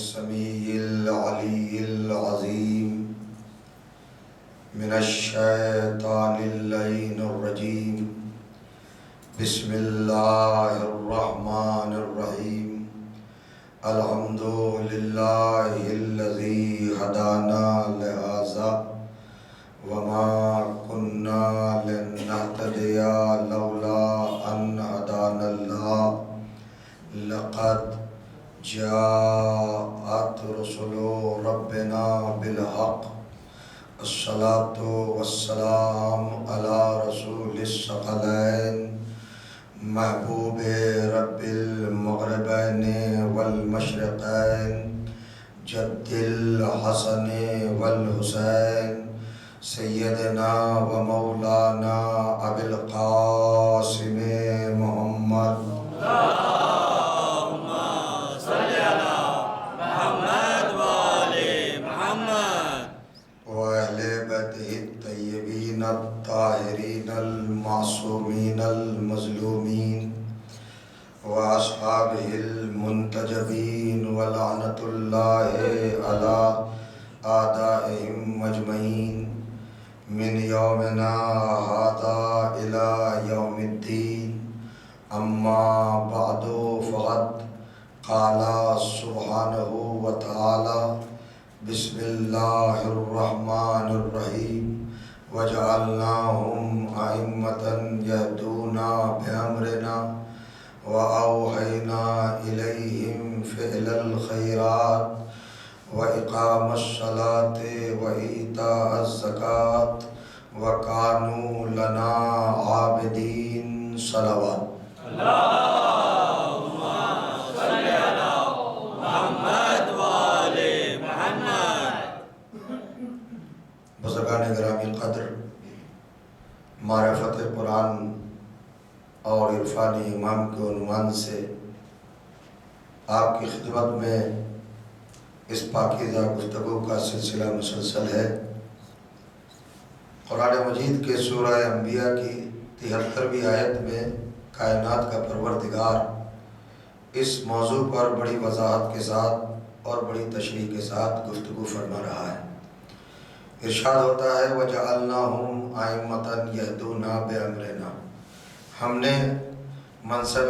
السمیع العلی العظیم من الشیطان اللعین الرجیم بسم اللہ الرحمن الرحیم الحمد للہ الذی ہدانا لہذا وما كنا لنهتدي لولا ان هدانا الله لقد جاءت رسل ربنا بالحق الصلاة والسلام على رسول الثقلين محبوب رب المغربين والمشرقين جد الحسن والحسين سیدنا و مولانا ابی القاسم محمد اللہم صلی علی محمد و آل محمد و اہل بیتہ الطیبین الطاہرین المعصومین المظلومین و اصحابہ المنتجبین ولعنۃ اللہ علی اعدائہم اجمعین من یومنا هذا الى یوم الدین اما بعد فقد قال سبحانہ وتعالی بسم اللہ الرحمن الرحیم وجعلناہم ائمۃ یہدون بامرنا واوحینا الیہم فعل الخیرات وإقام الصلاة وإيتاء الزكاة وكانوا لنا عابدين صلوات اللہم صلی علی محمد و آل محمد بزرگان گرامی قدر، معرفت قرآن اور عرفانی امام کے عنوان سے آپ کی خدمت میں اس پاکیزہ گفتگو کا سلسلہ مسلسل ہے۔ قرآن مجید کے سورہ انبیاء کی 73ویں آیت میں کائنات کا پروردگار اس موضوع پر بڑی وضاحت کے ساتھ اور بڑی تشریح کے ساتھ گفتگو فرما رہا ہے۔ ارشاد ہوتا ہے وَجَعَلْنَاهُمْ أَئِمَّةً يَهْدُونَ بِأَمْرِنَا، ہم نے منصب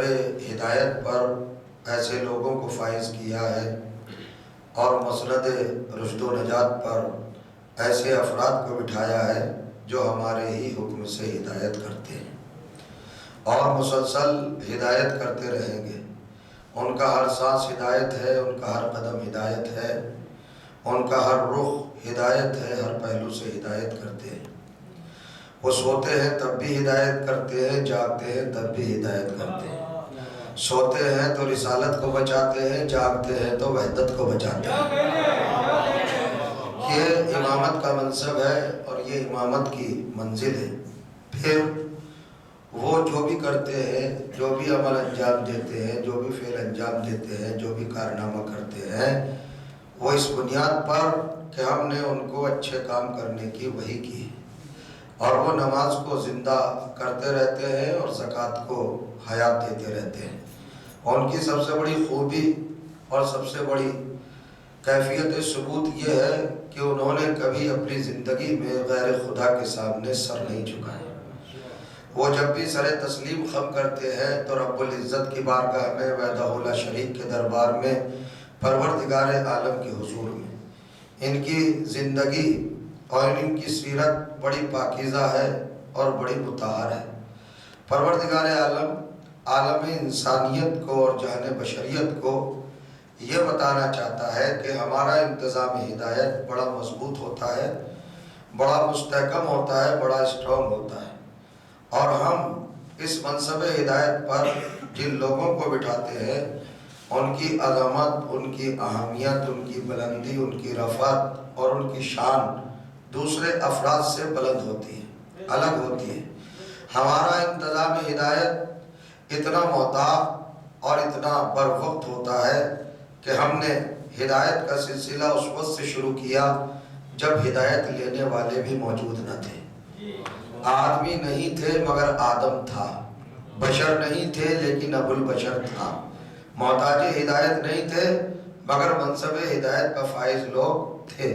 ہدایت پر ایسے لوگوں کو فائز کیا ہے اور مسند رشد و نجات پر ایسے افراد کو بٹھایا ہے جو ہمارے ہی حکم سے ہدایت کرتے ہیں اور مسلسل ہدایت کرتے رہیں گے۔ ان کا ہر سانس ہدایت ہے، ان کا ہر قدم ہدایت ہے، ان کا ہر رخ ہدایت ہے، ہر پہلو سے ہدایت کرتے ہیں۔ وہ سوتے ہیں تب بھی ہدایت کرتے ہیں، جاگتے ہیں تب بھی ہدایت کرتے ہیں۔ سوتے ہیں تو رسالت کو بچاتے ہیں، جاگتے ہیں تو وحدت کو بچاتے ہیں۔ یہ امامت کا منصب ہے اور یہ امامت کی منزل ہے۔ پھر وہ جو بھی کرتے ہیں، جو بھی عمل انجام دیتے ہیں، جو بھی فعل انجام دیتے ہیں، جو بھی کارنامہ کرتے ہیں، وہ اس بنیاد پر کہ ہم نے ان کو اچھے کام کرنے کی وحی کی اور وہ نماز کو زندہ کرتے رہتے ہیں اور زکوٰۃ کو حیات دیتے رہتے ہیں۔ ان کی سب سے بڑی خوبی اور سب سے بڑی کیفیت ثبوت یہ ہے کہ انہوں نے کبھی اپنی زندگی میں غیر خدا کے سامنے سر نہیں جھکایا۔ وہ جب بھی سر تسلیم خم کرتے ہیں تو رب العزت کی بارگاہ میں وحدہ لا شریک کے دربار میں پروردگار عالم کے حضور میں ان کی زندگی اور ان کی سیرت بڑی پاکیزہ ہے اور بڑی مطہر ہے۔ پروردگار عالم انسانیت کو اور جہان بشریت کو یہ بتانا چاہتا ہے کہ ہمارا انتظام ہدایت بڑا مضبوط ہوتا ہے، بڑا مستحکم ہوتا ہے، بڑا اسٹرانگ ہوتا ہے، اور ہم اس منصب ہدایت پر جن لوگوں کو بٹھاتے ہیں ان کی عظمت، ان کی اہمیت، ان کی بلندی، ان کی رفعت اور ان کی شان دوسرے افراد سے بلند ہوتی ہے، الگ ہوتی ہے۔ ہمارا انتظام ہدایت اتنا محتاط اور اتنا بر وقت ہوتا ہے کہ ہم نے ہدایت کا سلسلہ اس وقت سے شروع کیا جب ہدایت لینے والے بھی موجود نہ تھے۔ آدمی نہیں تھے مگر آدم تھا، بشر نہیں تھے لیکن ابو البشر تھا، محتاج ہدایت نہیں تھے مگر منصب ہدایت کا فائز لوگ تھے،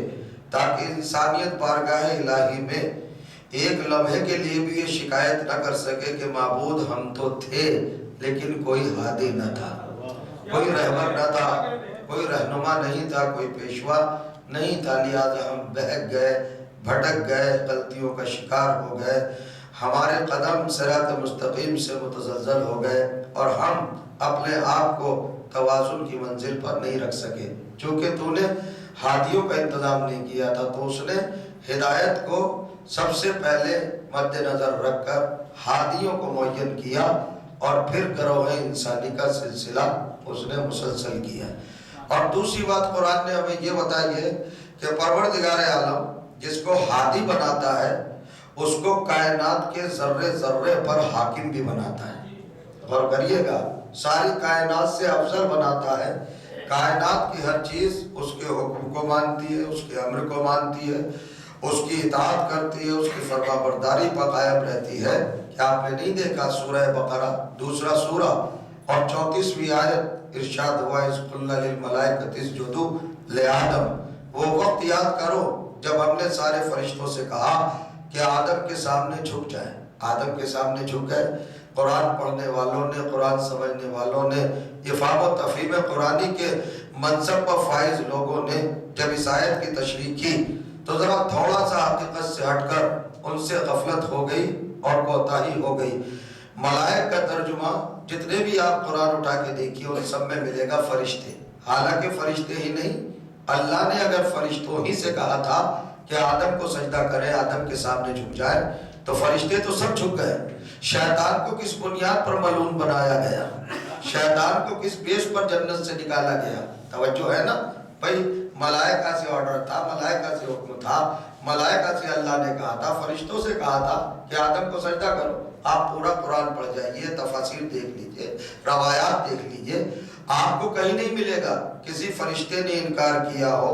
تاکہ انسانیت بارگاہ الہی میں ایک لمحے کے لیے بھی یہ شکایت نہ کر سکے کہ معبود ہم تو تھے لیکن کوئی ہادی نہ تھا، کوئی رہبر نہ تھا، کوئی رہنما نہیں تھا، کوئی پیشوا نہیں تھا، لہذا ہم بہک گئے، بھٹک گئے، غلطیوں کا شکار ہو گئے، ہمارے قدم صراط مستقیم سے متزلزل ہو گئے اور ہم اپنے آپ کو توازن کی منزل پر نہیں رکھ سکے۔ چونکہ تو نے ہادیوں کا انتظام نہیں کیا تھا تو اس نے ہدایت کو سب سے پہلے مد نظر رکھ کر ہادیوں کو معین کیا اور پھر گروہ انسانی کا سلسلہ اس نے مسلسل کیا۔ اور دوسری بات قرآن نے ہمیں یہ بتائی ہے کہ پروردگار عالم جس کو ہادی بناتا ہے اس کو کائنات کے ذرے ذرے پر حاکم بھی بناتا ہے۔ غور کریے گا، ساری کائنات سے افضل بناتا ہے، کائنات کی ہر چیز اس کے حکم کو مانتی ہے، اس کے امر کو مانتی ہے، اس کی اطاعت کرتی ہے، اس کی فرما برداری پر قائم رہتی ہے۔ کیا آپ نے نہیں دیکھا سورہ بقرہ دوسرا سورہ اور 34ویں آیت ارشاد ہوا اذ قلنا للملائکۃ اسجدوا لآدم، وہ وقت یاد کرو جب ہم نے سارے فرشتوں سے کہا کہ آدم کے سامنے جھک جائیں۔ آدم کے سامنے جھک گئے۔ قرآن پڑھنے والوں نے، قرآن سمجھنے والوں نے، افہام و تفہیم قرآنی کے منصب پر فائز لوگوں نے جب اس آیت کی تشریح کی تو ذرا تھوڑا سا حقیقت سے ہٹ کر ان سے غفلت ہو گئی اور کوتاہی ہو گئی۔ ملائک کا ترجمہ جتنے بھی آپ قرآن اٹھا کے دیکھیے ان سب میں ملے گا فرشتے، حالانکہ فرشتے ہی نہیں، اللہ نے اگر فرشتوں ہی سے کہا تھا کہ آدم کو سجدہ کرے، آدم کے سامنے جھک جائے، تو فرشتے تو سب جھک گئے۔ شیطان کو کس بنیاد پر ملعون بنایا گیا؟ شیطان کو کس بیس پر جنت سے نکالا گیا؟ توجہ ہے نا بھائی، ملائکہ سے آرڈر تھا، ملائکہ سے حکم تھا، ملائکہ سے اللہ نے کہا تھا، فرشتوں سے کہا تھا کہ آدم کو سجدہ کرو۔ آپ پورا قرآن پڑھ جائیے، تفاسیر دیکھ لیجئے، روایات دیکھ لیجئے، آپ کو کہیں نہیں ملے گا کسی فرشتے نے انکار کیا ہو،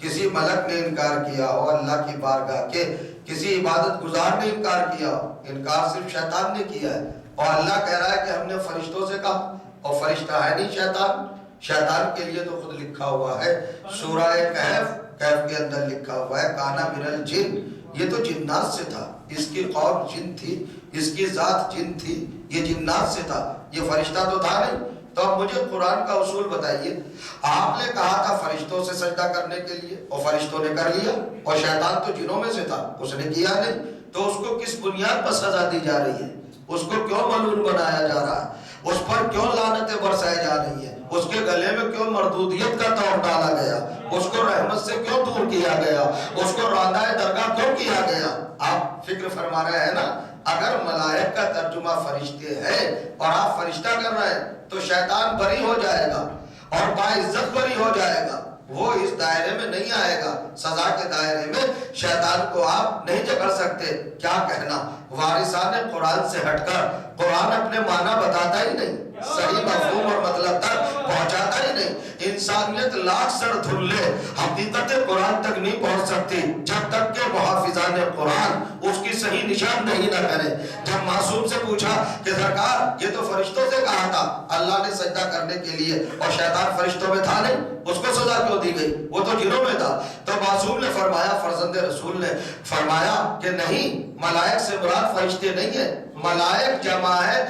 کسی ملک نے انکار کیا ہو، اللہ کی بارگاہ کے کسی عبادت گزار نے انکار کیا ہو۔ انکار صرف شیطان نے کیا ہے، اور اللہ کہہ رہا ہے کہ ہم نے فرشتوں سے کہا، اور فرشتہ ہے نہیں شیطان۔ شیطان کے لیے تو خود لکھا ہوا ہے سورہ کہف کے اندر لکھا ہوا ہے کانا من الجن، یہ تو جنات سے تھا، اس کی قوم جن تھی، اس کی ذات جن تھی، یہ جنات سے تھا، یہ فرشتہ تو تھا نہیں۔ تو اب مجھے قرآن کا اصول بتائیے، آپ نے کہا تھا فرشتوں سے سجدہ کرنے کے لیے اور فرشتوں نے کر لیا، اور شیطان تو جنوں میں سے تھا، اس نے کیا نہیں، تو اس کو کس بنیاد پر سزا دی جا رہی ہے؟ اس کو کیوں ملعون بنایا جا رہا ہے؟ اس پر کیوں لعنتیں برسائی جا رہی ہیں؟ اس کے گلے میں کیوں مردودیت کا طور ڈالا گیا؟ اس کو رحمت سے کیوں دور کیا گیا؟ اس کو راندہ درگاہ کیوں کیا گیا؟ آپ فکر فرما رہے ہیں نا؟ اگر ملائک کا ترجمہ فرشتے ہے اور آپ فرشتہ کر رہے ہیں تو شیطان بری ہو جائے گا اور باعزت بری ہو جائے گا، وہ اس دائرے میں نہیں آئے گا، سزا کے دائرے میں شیطان کو آپ نہیں جکڑ سکتے۔ کیا کہنا، وارثان قرآن سے ہٹ کر قرآن اپنے معنی بتاتا ہی نہیں، صحیح مفہوم اور مطلب تک پہنچاتا ہی نہیں۔ انسانیت لاکھ سر دھل لے، حقیقت قرآن تک نہیں پہنچ سکتی جب تک کہ محافظان قرآن اس کی صحیح نشان نہیں نہ کرے۔ جب معصوم سے پوچھا کہ سرکار یہ تو فرشتوں سے کہا تھا اللہ نے سجدہ کرنے کے لیے اور شیطان فرشتوں میں تھا نہیں، اس کو سزا کیوں دی گئی؟ وہ تو جنوں میں تھا۔ تو معصوم نے فرمایا، فرزند رسول نے فرمایا کہ نہیں، ملائک سے مراد فرشتے نہیں ہے، ملائک جمع ہے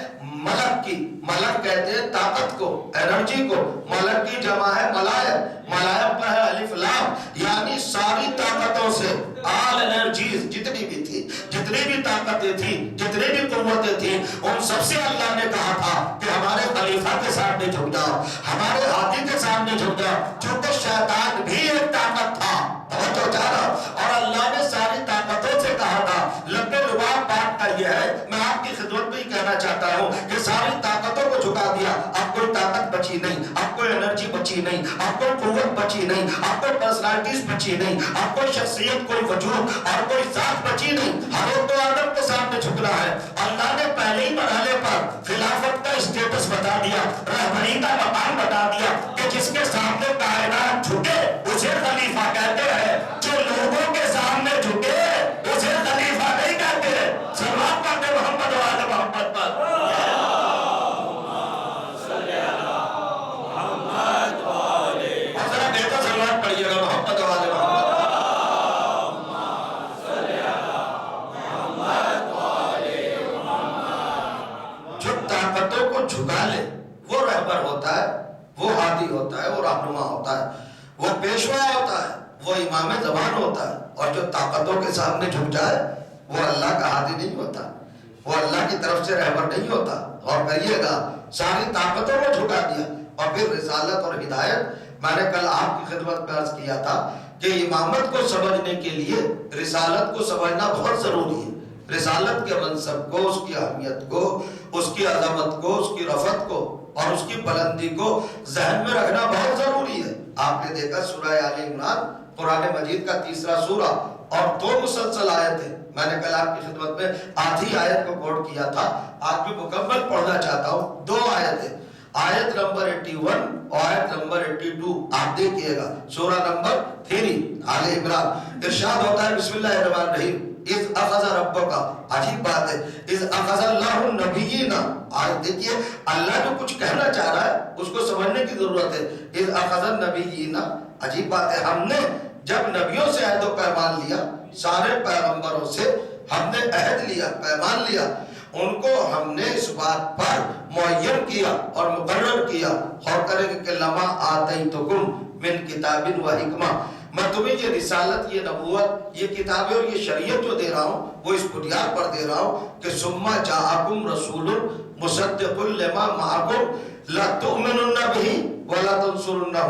ملک کی، ملک کہتے ہیں طاقت کو، انرجی کو، ملک کی جمع ہے ملائک، ملائک کا ہے الف لام، یعنی ساری طاقتوں سے، آل انرجیز جتنی بھی تھی، جتنی بھی طاقتیں تھیں، جتنی بھی قوتیں تھیں، ان سب سے اللہ نے کہا تھا کہ ہمارے خلیفہ کے سامنے جھک جاؤ، ہمارے ہاتھی کے سامنے جھک جاؤ، چونکہ شیطان بھی ایک طاقت تھا، توجہ چاہا، اور اللہ نے ساری طاقتوں سے کہا تھا۔ لبے لباب بات کا یہ ہے، میں آپ کی خدمت میں ہی کہنا چاہتا ہوں کہ ساری طاقتوں کو جھکا دیا، اب کوئی طاقت بچی نہیں، اب کوئی انرجی بچی نہیں، اب کوئی قوت بچی نہیں، اب کوئی پرسنالٹیز بچی نہیں، اب کوئی شخصیت، کوئی وجود اور کوئی ذات بچی نہیں، ہر ایک تو آدم کے سامنے جھکنا ہے۔ اللہ نے پہلے ہی مرحلے پر خلافت کا اسٹیٹس بتا دیا، رہبری کا مقام بتا دیا کہ جس کے سامنے کائنات جھکے اسے خلیفہ کہتے ہیں، جو لوگوں کے سامنے جھکے اسے خلیفہ نہیں کہتے۔ سلام پاتے محمد و آل محمد پر۔ رہنما ہوتا ہے، وہ پیشوا ہوتا ہے، وہ امام زمان ہوتا ہے، اور جو طاقتوں کے سامنے جھک جائے وہ اللہ کا ہادی نہیں ہوتا، وہ اللہ کی طرف سے رہبر نہیں ہوتا۔ اور کریے گا ساری طاقتوں کو جھکا دیا، اور پھر رسالت اور ہدایت۔ میں نے کل آپ کی خدمت میں عرض کیا تھا کہ امامت کو سمجھنے کے لیے رسالت کو سمجھنا بہت ضروری ہے۔ رسالت کے منصب کو، اس کی اہمیت کو، اس کی عظمت کو، اس کی رفعت کو اور اس کی بلندی کو ذہن میں رکھنا بہت ضروری ہے۔ آپ نے دیکھا سورہ آل عمران قرآن مجید کا تیسرا سورہ اور 2 مسلسل آیتیں، میں نے کل آپ کی خدمت میں آدھی آیت کو کوٹ کیا تھا، آج بھی مکمل پڑھنا چاہتا ہوں۔ 2 آیتیں، آیت نمبر 81 اور آیت نمبر 82 آپ دیکھئے گا، سورہ نمبر 3 آل عمران۔ ارشاد ہوتا ہے بسم اللہ الرحمن الرحیم، اذ اخذ ربک، عجیب بات ہے، اذ اخذ اللہ النبیین۔ آج دیکھیے اللہ جو کچھ کہنا چاہ رہا ہے اس کو سمجھنے کی ضرورت ہے۔ اذ اخذ النبیین، عجیب بات ہے، ہم نے جب نبیوں سے عہد و پیمان لیا، سارے پیغمبروں سے ہم نے عہد لیا، پیمان لیا، ان کو ہم نے اس بات پر معین کیا اور مقرر کیا، اور کریں کہ لما آتیتکم من کتاب و حکمہ، میں تمہیں یہ رسالت، یہ نبوت، یہ کتابیں اور یہ شریعت جو دے رہا ہوں وہ اس بنیاد پر دے رہا ہوں کہ ثم جاءکم رسول مصدق لما معکم لتؤمنن بہ ولا تنصرنہ،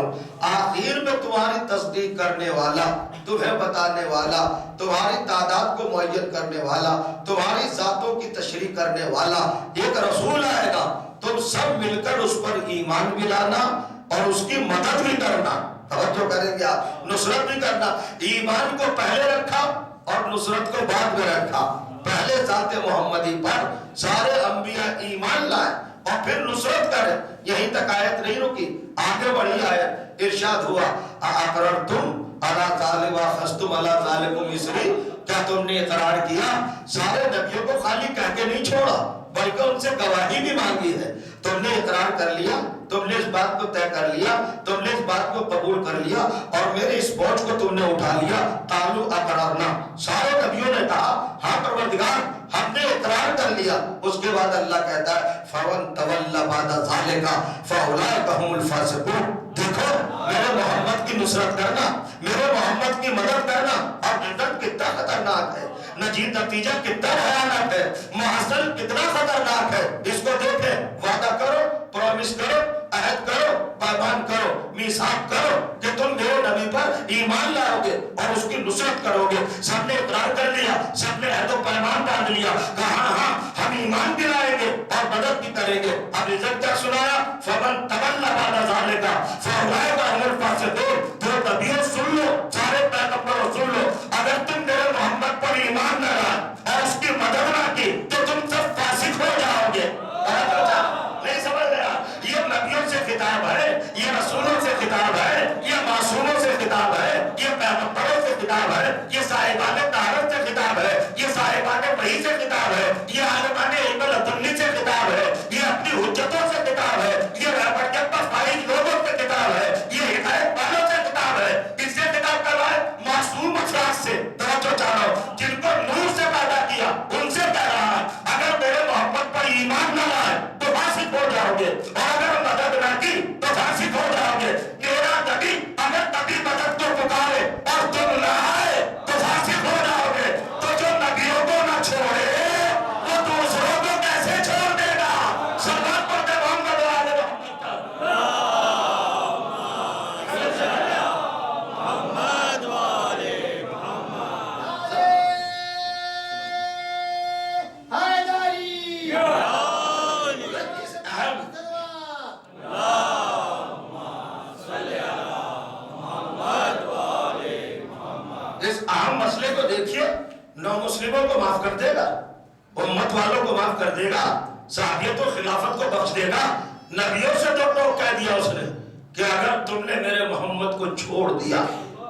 آخر میں تمہاری تصدیق کرنے والا، تمہیں بتانے والا، تمہاری تعداد کو معین کرنے والا، تمہاری ذاتوں کی تشریح کرنے والا ایک رسول آئے گا، تم سب مل کر اس پر ایمان بھی لانا اور اس کی مدد بھی کرنا۔ توجہ کریں گے آپ، نصرت بھی کرنا۔ ایمان کو پہلے رکھا اور نصرت کو بعد میں رکھا۔ پہلے ذات محمدی پر سارے انبیاء ایمان لائے اور پھر نصرت کریں۔ یہیں تک آیت نہیں رکی، آگے بڑھی آیت، ارشاد ہوا اَأَقْرَرْتُمْ عَلَىٰ ذَلِكَ وَأَخَذْتُمْ عَلَىٰ ذَلِكُمْ إِصْرِي، کیا تم نے اقرار کیا؟ سارے نبیوں کو خالی کہہ کے نہیں چھوڑا بلکہ ان سے گواہی بھی مانگی ہے۔ تم نے اقرار کر لیا، تم نے اس بات کو طے کر لیا، تم نے اس بات کو قبول کر لیا اور میرے اس بوجھ کو تم نے اٹھا لیا۔ قالوا اقررنا، سارے نبیوں نے کہا ہاں پروردگار ہم نے اقرار کر لیا۔ اس کے بعد اللہ کہتا ہے فَمَن تَوَلَّىٰ بَعْدَ ذَٰلِكَ فَأُولَٰئِكَ هُمُ الْفَاسِقُونَ۔ دیکھو میرے محمد کی نصرت کرنا، میرے محمد کی مدد کرنا، اور رزلٹ کتنا خطرناک ہے، نتیجہ کتنا بھیانک ہے، محصل کتنا خطرناک ہے۔ اس کو دیکھیں، وعدہ کرو، پرومس کرو، عہد کرو، پیمان کرو، میثاق کرو کہ تم میرے نبی پر ایمان لاؤ گے اور اس کی نصرت کرو گے۔ سب نے اقرار کر لیا، سب نے عہد و پیمان باندھ لیا، کہا ہاں ہم ایمان بھی لائیں گے اور مدد بھی کریں گے۔ اب رزلٹ کیا سنایا؟ فَمَن تَوَلَّىٰ بَعْدَ ذَٰلِكَ فَأُولَٰئِكَ هُمُ الْفَاسِقُونَ۔ تو نبیوں سن لو، سارے پیغمبروں سن لو، اگر تم میرے محمد پر ایمان نہ لائے اور اس کی مدد نہ کی تو تم سب فاسق ہو جاؤ گے۔ نہیں سمجھ گیا؟ یہ نبیوں سے خطاب ہے، یہ رسولوں سے خطاب ہے، یہ معصوموں سے خطاب ہے، یہ پیغمبروں سے خطاب ہے، یہ صاحبان طہارت سے خطاب ہے، یہ صاحبان وحی سے خطاب ہے، یہ عالمان علم لدنی سے خطاب ہے، یہ اپنی حجتوں سے خطاب ہے، یہ رحمت پر فائز لوگوں سے خطاب ہے، یہ ہدایت والوں سے خطاب ہے۔ کس سے خطاب کر رہا ہے؟ معصوم افراد سے۔ توجہ چاہو، جن کو نور سے پیدا کیا ان سے کہہ رہا ہے اگر میرے محمد پر ایمان نہ لائے تو فاسق ہو جاؤ گے، اور اگر مدد نہ کی تو فاسق ہو جاؤ گے۔ میرا نبی اگر کبھی مدد کو پکارے اور تم نہ آئے تو فاسق ہو جاؤ گے۔ تو جو نبیوں کو نہ چھوڑے وہ دوسروں کو کیسے چھوڑ دے گا؟ صلوات پڑھتے محمد والے محمد والے اس اہم مسئلے کو دیکھیے، نو مسلموں کو معاف کر دے گا، امت والوں کو معاف کر دے گا، صحابیت و خلافت کو بخش دے گا۔ نبیوں سے تو کہہ دیا اس نے کہ اگر تم نے میرے محمد کو چھوڑ دیا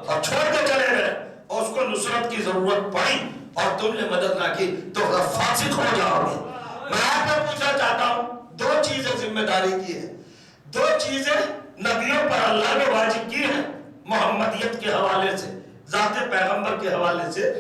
اور چھوڑ کے چلے گئے اور اس کو نصرت کی ضرورت پڑی اور تم نے مدد نہ کی تو فاسق ہو جاؤ گے۔ میں آپ سے پوچھنا چاہتا ہوں، 2 چیزیں ذمہ داری کی ہے، 2 چیزیں نبیوں پر اللہ نے واجب کی ہیں، محمدیت کے حوالے سے، ذات پیغمبر کے حوالے سے،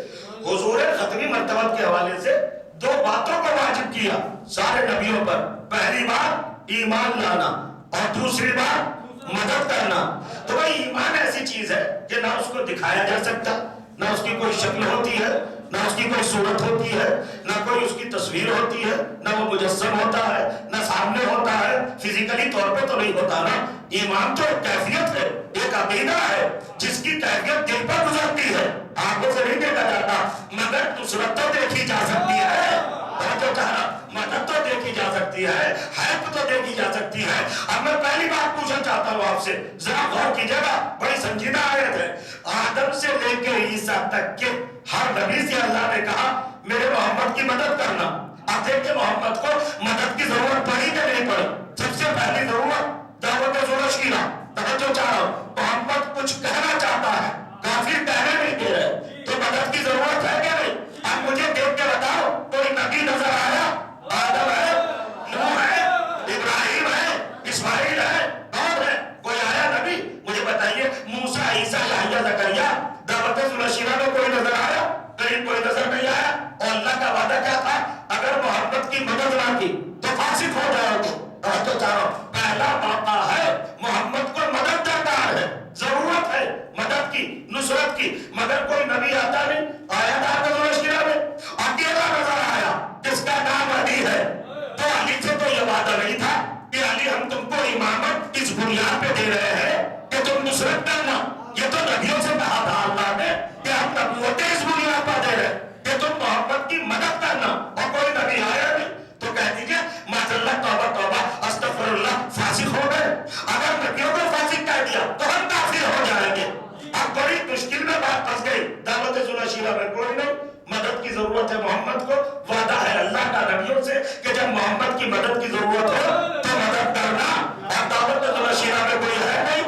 حضور ختمی مرتبت کے حوالے سے 2 باتوں کو واجب کیا سارے نبیوں پر۔ پہلی بات ایمان لانا اور دوسری بات مدد کرنا. تو بھائی ایمان ایسی چیز ہے کہ نہ اس کو دکھایا جا سکتا, نہ اس کی کوئی شکل ہوتی ہے, نہ اس کی کوئی صورت ہوتی ہے, نہ کوئی اس کی تصویر ہوتی ہے, نہ وہ مجسم ہوتا ہے, نہ سامنے ہوتا ہے, فزیکلی طور پہ تو نہیں ہوتا نا. ایمان تو ایک کیفیت ہے, ایک عقیدہ ہے جس کی کیفیت دل پر گزرتی ہے, آنکھوں سے نہیں دیکھا جاتا. مگر نصرت تو دیکھی جا سکتی ہے, مدد تو دیکھی جا سکتی ہے, ہیلپ تو دیکھی جا سکتی ہے. اب میں پہلی بات پوچھنا چاہتا ہوں آپ سے, ذرا غور کیجیے گا, بڑی سنجیدہ آیت ہے. آدم سے لے کے عیسیٰ تک کے ہر نبی سے اللہ نے کہا میرے محمد کی مدد کرنا. اب دیکھیں محمد کو مدد کی ضرورت پڑی کہ نہیں پڑی. سب سے پہلی ضرورت دعوت ذوالشیرہ. توجہ چاہ رہا ہوں, محمد کچھ کہنا چاہتا ہے, کافر کہنے نہیں دے رہے, تو مدد کی ضرورت ہے کہ نہیں. اب مجھے دیکھ کے بتاؤ کوئی نبی نظر آیا؟ آدم ہے, نوح ہے, ابراہیم ہے, اسماعیل ہے, کون ہے؟ کوئی آیا نبی؟ مجھے بتائیے موسیٰ, عیسیٰ, یحییٰ, زکریا, دعوت ذوالشیرہ میں کوئی نظر آیا؟ کہیں کوئی نظر نہیں آیا. اور اللہ کا وعدہ کیا تھا, اگر محمد کی مدد نہ کی تو فاسق ہو جاؤ گے. تو چاہو پہلا موقع ہے, محمد کو مدد درکار ہے, ضرورت ہے مدد کی, نصرت کی. مگر کوئی نبی آتا نہیں. آیا دعوت ذوالشیرہ میں اکیلا نظر آیا جس کا نام علی ہے. تو علی سے تو یہ وعدہ نہیں تھا کہ علی ہم تم کو امامت اس بنیاد پہ دے رہے ہیں کہ تم نصرت کرنا. یہ تو نبیوں سے کہا تھا اللہ نے کہ ہم نبوتیں اس بنیاد پر دے رہے ہیں کہ تم محمد کی مدد کرنا. اور کوئی نبی آیا نہیں تو کہہ دیجیے معذاللہ, توبہ توبہ, استغفر اللہ, فاسق ہو گئے. اگر نبیوں کو فاسق کہہ دیا تو ہم کافر ہو جائیں گے. اب بڑی مشکل میں بات پھنس گئی. دعوت ذوالشیرہ میں کوئی نہیں, مدد کی ضرورت ہے محمد کو. وعدہ ہے اللہ کا نبیوں سے کہ جب محمد کی مدد کی ضرورت ہو تو مدد کرنا. اور دعوت ذوالشیرہ میں کوئی ہے نہیں,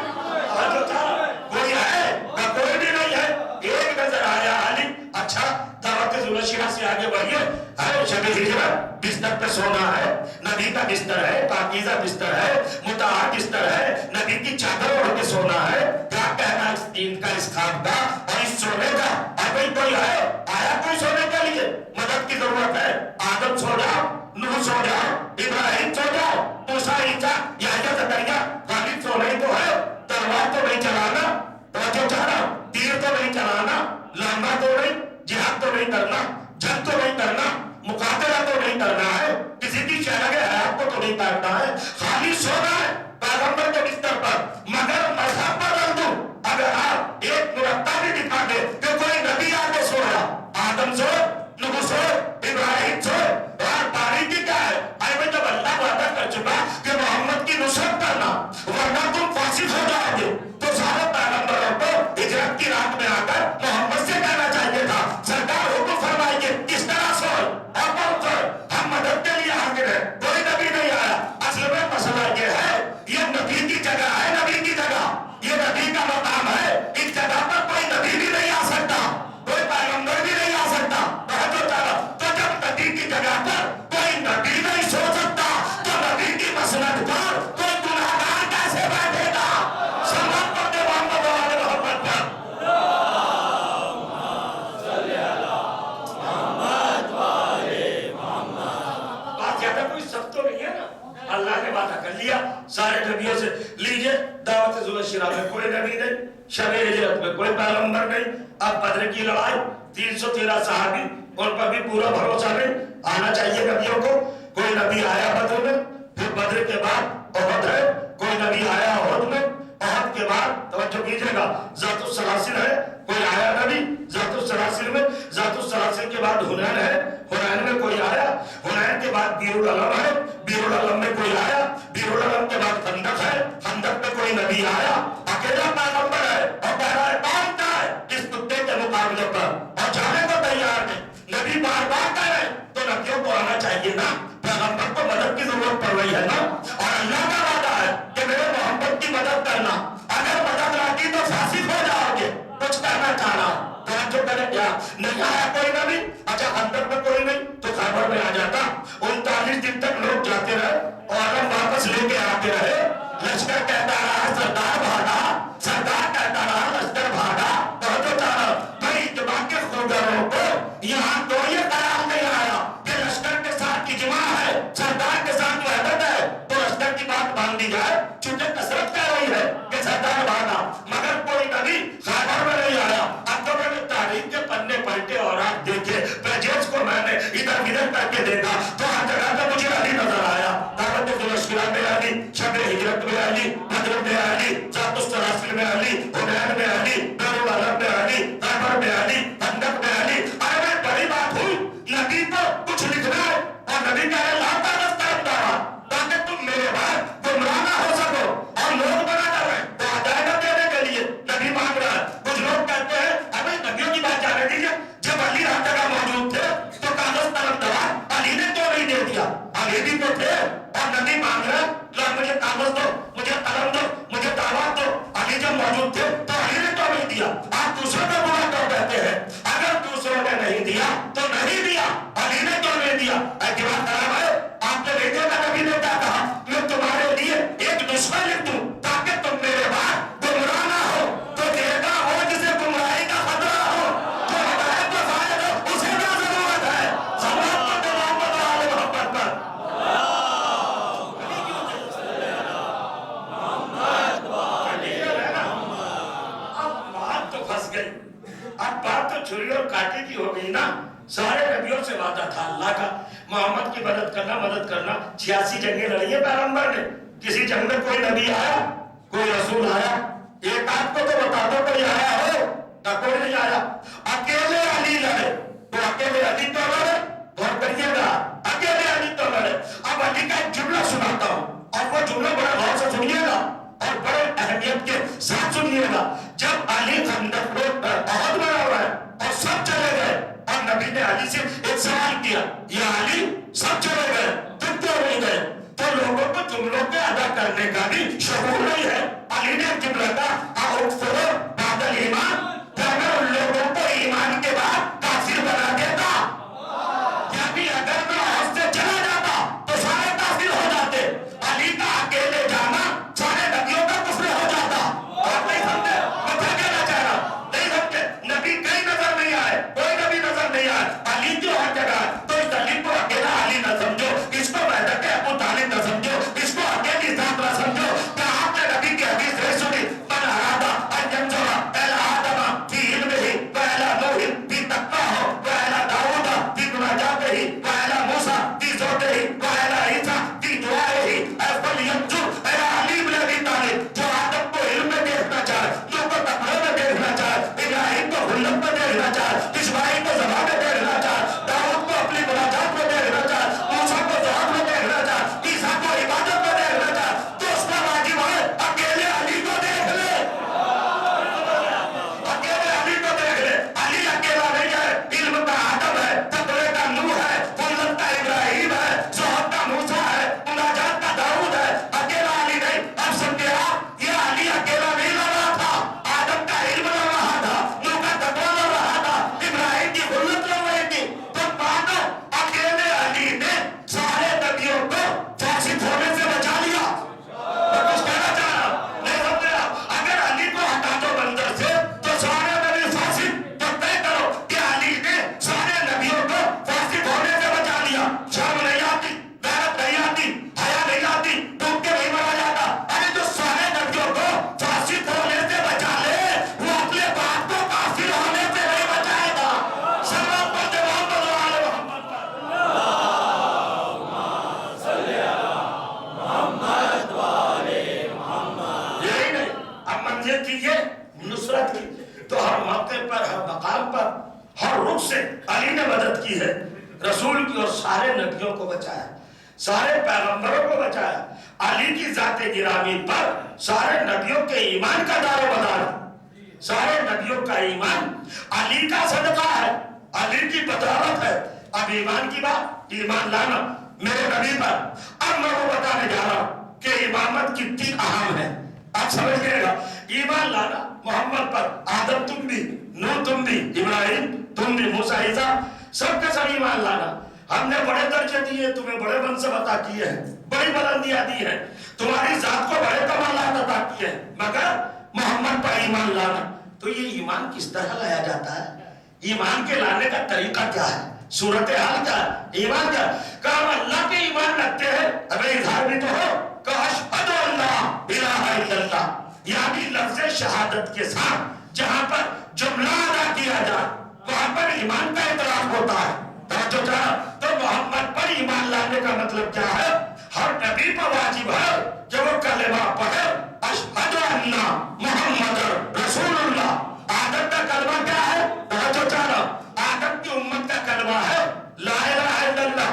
کوئی ہے نہ, کوئی بھی نہیں ہے. ایک نظر آیا علی. اچھا دعوت ذوالشیرہ سے آگے بڑھیے. شب ہجرت, بستر پہ سونا ہے, نبی کا بستر ہے, پاکیزہ بستر ہے, مطہر بستر ہے, نبی کی چادر اوڑھ کے سونا ہے. کیا کہنا اس دین کا, اس خواب کا اور اس سونے کا. ابھی کوئی ہے آیا کوئی سونے کے لیے؟ مدد کی ضرورت ہے. آدم سو جاؤ, نوح سو جاؤ, ابراہیم سو جاؤ, موسیٰ, عیسیٰ, یحییٰ, زکریا, خالد سونا ہی تو ہے. تلوار تو نہیں چلانا, توجہ چاہنا, تیر تو نہیں چلانا, لڑنا تو نہیں, جہاد تو نہیں کرنا, جنگ تو نہیں کرنا, مقاتلہ تو نہیں کرنا ہے, کسی کی شرح حیات کو تو نہیں کاٹنا ہے. خالی سونا ہے پیغمبر کے بستر پر. مگر مذہب بدل دوں اگر آپ ایک مرتبہ بھی دکھا دے کہ کوئی نبی آگے سویا, آدم سو, نوح سو, ابراہیم سو, اور تاریخی کیا ہے؟ اے جب اللہ وعدہ کر چکا کہ محمد کی نصرت کرنا ورنہ تم فاسق ہو جاؤ گے, تو سارے پیغمبروں کو ہجرت کی رات میں آ کر محمد سے کہنا چاہیے تھا سرکار حکم فرمائیے کس طرح سوئے اور کون سوئے, ہم مدد کے لیے حاضر ہیں. کوئی نبی نہیں آیا. اصل میں مسئلہ یہ ہے, یہ نبی کی جگہ ہے, نبی کی جگہ, یہ نبی کا مقام ہے. اس جگہ پر کوئی نبی بھی نہیں آ سکتا, کوئی پیغمبر بھی نہیں آ سکتا. تو جب نبی کی جگہ پر کوئی نبی نہیں سو سکتا تو نبی کی مسند پر کوئی گناہگار کیسے بیٹھے گا؟ سلام پڑھتے محمد والے محمد پر. بات زیادہ کوئی سخت تو نہیں ہے نا. اللہ نے وعدہ کر لیا سارے نبیوں سے, لیجئے دعوت ذوالشیرہ میں کوئی نبی نہیں, شب ہجرت میں کوئی پیغمبر نہیں. اب بدر کی لڑائی, 313 صحابی, ان پر بھی پورا بھروسہ نہیں. آنا چاہیے نبیوں کو. کوئی نبی آیا بدر میں, پھر بدر کے بعد احد ہے, کوئی نبی آیا احد میں, احد کے بعد توجہ کیجیے گا ذات السلاسل ہے, کوئی آیا نبی ذات السلاسل میں. ذات السلاسل کے بعد حنین ہے, حنین میں کوئی آیا. حنین کے بعد بیر العلم ہے, بیر العلم میں کوئی آیا. بیر العلم کے بعد خندق ہے, خندق میں کوئی نبی آیا. اکیلا پیغمبر ہے اور کہہ رہا ہے کون کا ہے اس کتے کے مقابلے پر, اور جانے کو تیار نہیں. نبی بار بار کہہ رہے تو نبیوں کو آنا چاہیے نا. پیغمبر کو مدد کی ضرورت پڑ رہی ہے نا, اور اللہ کا وعدہ ہے کہ میرے محمد کی مدد کرنا. اگر مدد نہ کی تو فاسق ہو جاؤ گے. کچھ کہنا چاہنا توجہ کریں. کیا نہیں آیا کوئی نبی؟ اچھا خندق میں کوئی نہیں تو خیبر میں آ جاتا. 39 دن تک لوگ جاتے رہے اور ہم واپس لے کے آتے رہے. لشکر کہتا رہا سردار بھاگا, علی، حنین میں علی، بیرون العرب میں علی، خیبر میں علی، خندق میں علی. ارے بھائی بڑی بات ہوئی، نبی کو کچھ لکھنا ہے اور نبی کہہ رہے لا کاغذ قلم دعویٰ تاکہ تم میرے بعد گمراہ نہ ہو سکو اور لوگ بنا ڈالیں تو ہدایت دینے کے لیے نبی مانگ رہا ہے. کچھ لوگ کہتے ہیں ابھی نبیوں کی بات جانے دیجیے، جب علی ہر جگہ موجود تھے تو کاغذ قلم دعویٰ علی نے کیوں نہیں دے دیا؟ علی بھی تو تھے اور نبی مانگ رہا ہے لا مجھے کاغذ دو، مجھے قلم دو، مجھے دعوت دو. علی جب موجود تھے تو علی نے کیوں نہیں دیا؟ آپ دوسروں کا برا کیوں کہتے ہیں؟ اگر دوسروں نے نہیں دیا تو نہیں دیا، علی نے کیوں نہیں دیا؟ اعتبار خراب ہے. آپ نے دیکھا تھا نبی نے کیا کہا؟ میں تمہارے لیے ایک نسخہ لکھ دوں تاکہ تم میرے بعد گمراہ نہ ہو. تو دیکھا ہو جسے گمراہی کا خطرہ ہو، جو ہدایت پر فائد ہو، اسے کیا ضرورت ہے؟ سلام پر محمد و آل محمد پر. اب بات تو پھنس گئی، اب بات تو چھری اور کاٹے کی ہو گئی نا. سارے نبیوں سے وعدہ تھا اللہ کا محمد کی مدد کرنا. 86 جنگیں لڑی ہیں پیغمبر نے. کسی جنگ میں کوئی نبی آیا، کوئی رسول آیا؟ ایک آدھ کو تو بتا دو کوئی آیا ہو. نہ کوئی نہیں آیا. اکیلے علی لڑے تو اکیلے علی تو لڑے. غور کریے گا، اکیلے علی تو لڑے. اب علی کا ایک جملہ سناتا ہوں اور وہ جملہ بڑے غور سے سنیے گا اور بڑے اہمیت کے ساتھ سنیے گا. جب علی خندق میں بہت بڑا ہوا ہے اور سب چلے گئے اور نبی نے علی سے ایک سوال کیا، یا علی سب چلے گئے تم کیوں نہیں گئے؟ تو لوگوں کو جملوں کے ادا کرنے کا بھی شعور نہیں ہے. علی نے ایک جملہ کہا اغفر بعد الایمان، کیا میں ان لوگوں کو ایمان کے بعد کافر بنا دیتا؟ یعنی اگر میں عہد سے چلا جاتا تو سارے کافر ہو جاتے. علی کا اکیلے جانا سارے نبیوں کا کفر ہو جاتا. آپ نہیں سمجھے میں کیا کہنا چاہ رہا؟ نہیں سمجھے؟ نبی کہیں نظر نہیں آئے، کوئی نبی نظر نہیں آئے، علی کیوں ہر جگہ ہے؟ تو اس علی کو اکیلا علی نہ سمجھو، اس کو وحدت ابو طالب نہ سمجھو، اس کو اکیلی ذات نہ سمجھو. کیا آپ نے نبی کی حدیث نہیں سنی؟ من اراد ان ينظر الى آدم في علمه والى نوح في تقواه والى داود في مناجاته والى موسى في زهده والى عيسى في دعائه فلينظر الى علي بن ابي طالب. جو آدم کو علم میں دیکھنا چاہے، نوح کو تقوی میں دیکھنا چاہے، ابراہیم کو خلت میں دیکھنا چاہے، اسماعیل کو زبان میں دیکھنا چاہے، داؤد کو اپنی مناجات میں دیکھنا چاہے، موسیٰ کو دعا میں دیکھنا چاہے، عیسیٰ کو عبادت میں دیکھنا چاہے، تو اس کا واجب ہے اکیلے علی کو دیکھ لے. اکیلے علی کو دیکھ لے. علی اکیلا نہیں ہے. علم کا آدم ہے، تقوی کا نوح ہے، خلت کا ابراہیم ہے، زہد کا موسیٰ ہے، مناجات کا داؤد ہے. اکیلا علی نہیں. اب سمجھے آپ، یہ علی اکیلا نہیں لڑ رہا تھا. آدم کا علم لڑ رہا تھا، نوح کا تقوی لڑ رہا تھا، ابراہیم کی خلت لڑ رہی تھی. تو مانو اکیلے علی نے سارے نبیوں کو فاسد ہونے سے بچا لیا. میں کچھ کہنا چاہ رہا ہوں، نہیں سمجھے آپ؟ اگر علی کو ہٹا دو منظر سے تو سارے نبی فاسد. تو طے کرو کہ علی نے سارے نبیوں کو فاسد ہونے سے بچا لیا. شرم نہیں آتی، غیرت نہیں آتی، حیا نہیں آتی، ڈوب کے نہیں مرا جاتا. ارے جو سارے نبیوں کو فاسد ہونے سے بچا لے وہ اپنے باپ کو کافر ہونے سے نہیں بچائے گا. سلام پر محمد و آل محمد پر. یہی نہیں، اب منزل کیجئے نصرت کی. تو ہر موقع پر، ہر مقام پر، ہر رخ سے علی نے مدد کی ہے. رسول کی اور سارے نبیوں کو بچایا، سارے پیغمبروں کو بچایا. علی کی ذات گرامی پر سارے نبیوں کے ایمان کا دار و مدار. سارے نبیوں کا ایمان علی کا صدقہ ہے، علی کی بدولت ہے. اب ایمان کی بات، ایمان لانا میرے نبی پر. اب میں وہ بتانے جا رہا ہوں کہ امامت کتنی اہم ہے. آپ سمجھئے گا. ایمان لانا محمد پر، آدم تم بھی، نوح تم بھی، ابراہیم تم بھی، موسیٰ عیسیٰ سب کا سب ایمان لانا. ہم نے بڑے درجے دیے، تمہیں بڑے منصب عطا کیے ہیں، بڑی بلندیاں دی ہیں، تمہاری ذات کو بڑے کمالات عطا کیے ہیں، مگر محمد پر ایمان لانا. تو یہ ایمان کس طرح لایا جاتا ہے؟ ایمان کے لانے کا طریقہ کیا ہے؟ صورتحال کیا ہے؟ ایمان کیا ہے؟ کہ ہم اللہ کے ایمان رکھتے ہیں. ابھی اظہار بھی تو ہو کہ اشہد ان لا الہ الا اللہ، یعنی لفظ شہادت کے ساتھ جہاں پر جملہ ادا کیا جائے وہاں پر ایمان کا اعتراف ہوتا ہے. توجہ چاہا تو محمد پر ایمان لانے کا مطلب کیا ہے؟ ہر نبی پر واجب ہے کہ وہ کلمہ پڑھے اشہد ان محمد رسول اللہ۔ آدم کا کلمہ کیا ہے؟ توجہ چاہنا، آدم کی امت کا کلمہ ہے لا الہ الا اللہ،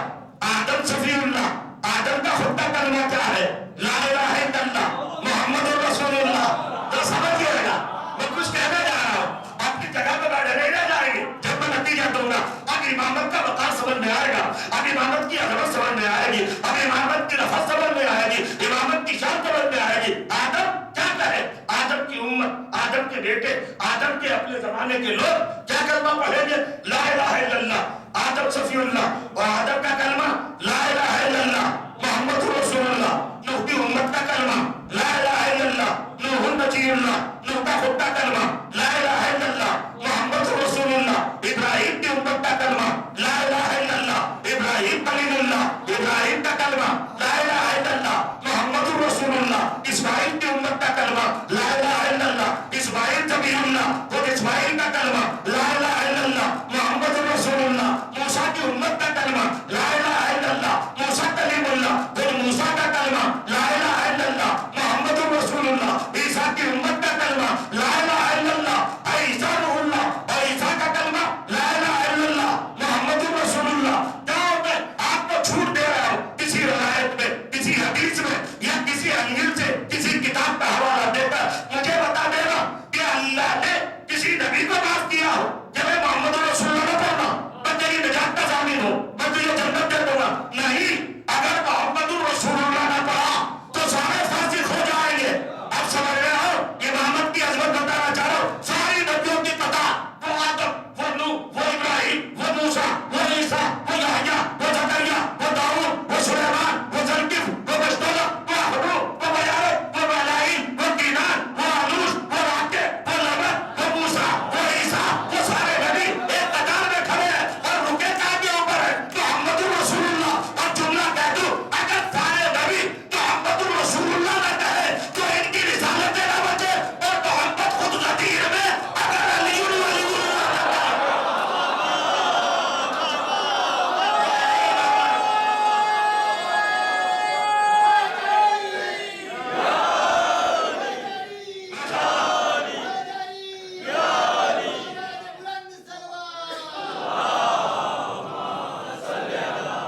آدم صفی اللہ۔ آدم کا خود کا کلمہ کیا ہے؟ لا الہ الا اللہ محمد رسول اللہ۔ تو سمجھئے گا میں کچھ کہنے جا رہا ہوں، آپ کی جگہ پہ بیٹھے نہیں رہ جائیں گے جب میں نتیجہ دوں گا۔ اب امامت کا وقار سمجھ میں آئے گا، اب امامت کی عظمت سمجھ میں آئے گی، اب امامت کی نفس سمجھ میں آئے گی، امامت کی شان سمجھ میں آئے گی۔ آدم کیا کہے؟ آدم کی امت، آدم کے بیٹے، آدم کے اپنے زمانے کے لوگ کیا کلمہ پڑھیں گے؟ لا الہ الا اللہ، آدم صفی اللہ۔ اور آدم کا کلمہ لا الہ الا اللہ محمد رسول اللہ۔ نوح کی امت کا کلمہ لا الہ الا اللہ نوح نجی اللہ۔ نوح کا خود کا کلمہ لا الہ الا اللہ محمد رسول اللہ۔ ابراہیم کی امت کا کلمہ لا الہ الا اللہ ابراہیم خلیل اللہ۔ ابراہیم کا کلمہ لا الہ الا اللہ محمد رسول اللہ۔ اسماعیل کی امت کا کلمہ لا الہ الا اللہ اسماعیل ذبیح اللہ۔ اور اسماعیل کا کلمہ لا الہ الا اللہ محمد رسول اللہ۔ موسیٰ کی امت کا کلمہ لا الہ الا اللہ موسیٰ کلیم اللہ۔ اور موسیٰ کا کلمہ لا الہ الا اللہ محمد رسول اللہ۔ عیسیٰ کی امت کا کلمہ لا الہ الا اللہ عیسیٰ روح اللہ۔ اور عیسیٰ کا کلمہ لا الہ الا اللہ محمد رسول اللہ۔ کیا میں آپ کو چھوٹ دے رہا ہوں کسی روایت میں، کسی حدیث میں، یا کسی انجیل سے کسی کتاب کا حوالہ دے کر مجھے بتا دینا کہ اللہ نے کسی نبی کو معاف کیا ہو کہ میں محمد رسول اللہ نہ پڑھنا، میں تیری نجات کا ضامن ہوں، میں تجھے جنت دے دوں گا؟ نہیں، اگر محمد رسول اللہ نہ پڑھا تو سارے فاسق ہو جائیں گے۔ اب سمجھ رہے ہو؟ امامت کی عظمت بتانا چاہ رہا ہوں۔ ساری نبیوں کی قطع، وہ آدم، وہ نوح، وہ ابراہیم، وہ موسیٰ، وہ عیسیٰ، وہ یحییٰ، وہ زکریا، وہ داؤد، وہ سلیمان، وہ ذوالکفل، وہ بشتولہ، وہ احروب، وہ بیارب، وہ ملائین، وہ کینان، وہ آنوش، وہ راکع، وہ لبد، وہ موسیٰ، وہ عیسیٰ، وہ سارے نبی ایک قطار میں کھڑے ہیں اور رکے کہاں کے اوپر ہے؟ محمد رسول اللہ۔ اور جملہ کہہ دوں، اگر سارے نبی محمد رسول اللہ نہ کہے تو ان کی رسالت نہ بچے۔ اور محمد خود غدیر میں اگر علی ولی اللہ نہ کہے۔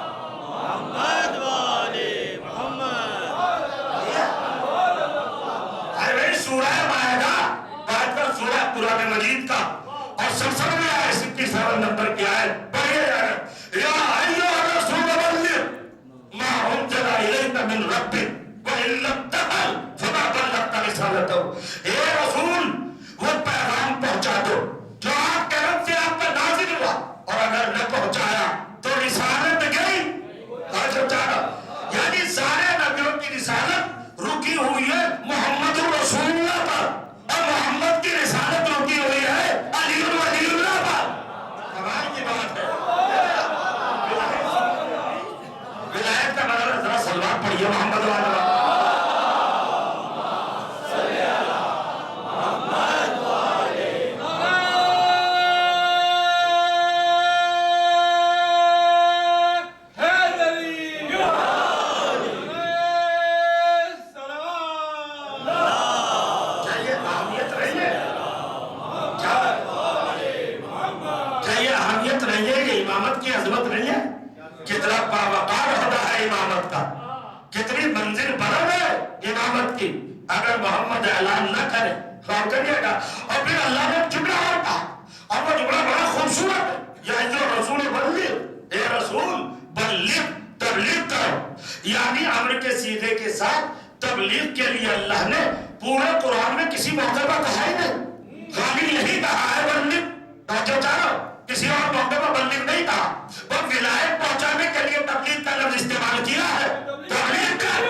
محمد والے محمد۔ ارے بھائی سورہ مائدہ بات کر، سورہ قرآن مجید کا، اور سب میں آئے 67 نمبر کی آیت پڑھیے جائے۔ یا ایھا الرسول بلغ ما انزل الیک من ربک وان لم تفعل فما بلغت رسالتہ۔ اے رسول وہ پیغام پہنچا دو جو آپ کے رب سے آپ پر نازل ہوا، اور اگر نہ پہنچایا تو رسالت گئی۔ یعنی سارے نبیوں کی رسالت رکی ہوئی ہے محمد رسول اللہ پر، اور محمد کی رسالت رکی ہوئی ہے علی ولی اللہ پر۔ کمال کی بات ہے۔ ولایت کا مطلب ذرا سلوات پڑھیے محمد والا۔ کتنا باوقار ہوتا ہے امامت کا، کتنی منزل بلند ہے امامت کی۔ اگر محمد اعلان نہ کرے غور کریے گا، اور پھر اللہ نے جملہ اور کہا، اور وہ جملہ بڑا خوبصورت ہے۔ یا ایھا رسول بلغ، اے رسول بلغ، تبلیغ کرو۔ یعنی امر کے سیغے کے ساتھ تبلیغ کے لیے اللہ نے پورے قرآن میں کسی موقع پر کہا ہی نہیں، خالی یہی کہا ہے بلغ۔ توجہ چاہو، کسی اور موقع پر بلغ نہیں کہا۔ وہ ولایت پہنچانے کے لیے تبلیغ کا لفظ استعمال کیا ہے۔ تبلیغ کر،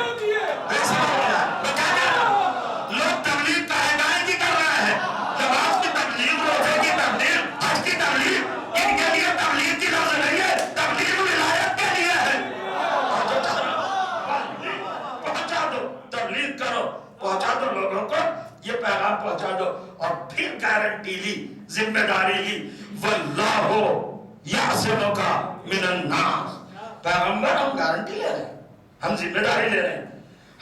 لوگ تبلیغ کا ہدایت ہی کر رہے ہیں۔ نماز کی تبلیغ، روزے کی تبلیغ، حج کی تبلیغ، ان کے لیے تبلیغ کی لفظ نہیں ہے، تبلیغ ولایت کے لیے ہے۔ پہنچا دو، تبلیغ کرو، پہنچا دو لوگوں کو یہ پیغام پہنچا دو۔ اور پھر گارنٹی لی، ذمہ داری لی، واللہ یعصمک من الناس۔ پیغمبر ہم گارنٹی لے رہے ہیں، ہم ذمہ داری لے رہے ہیں،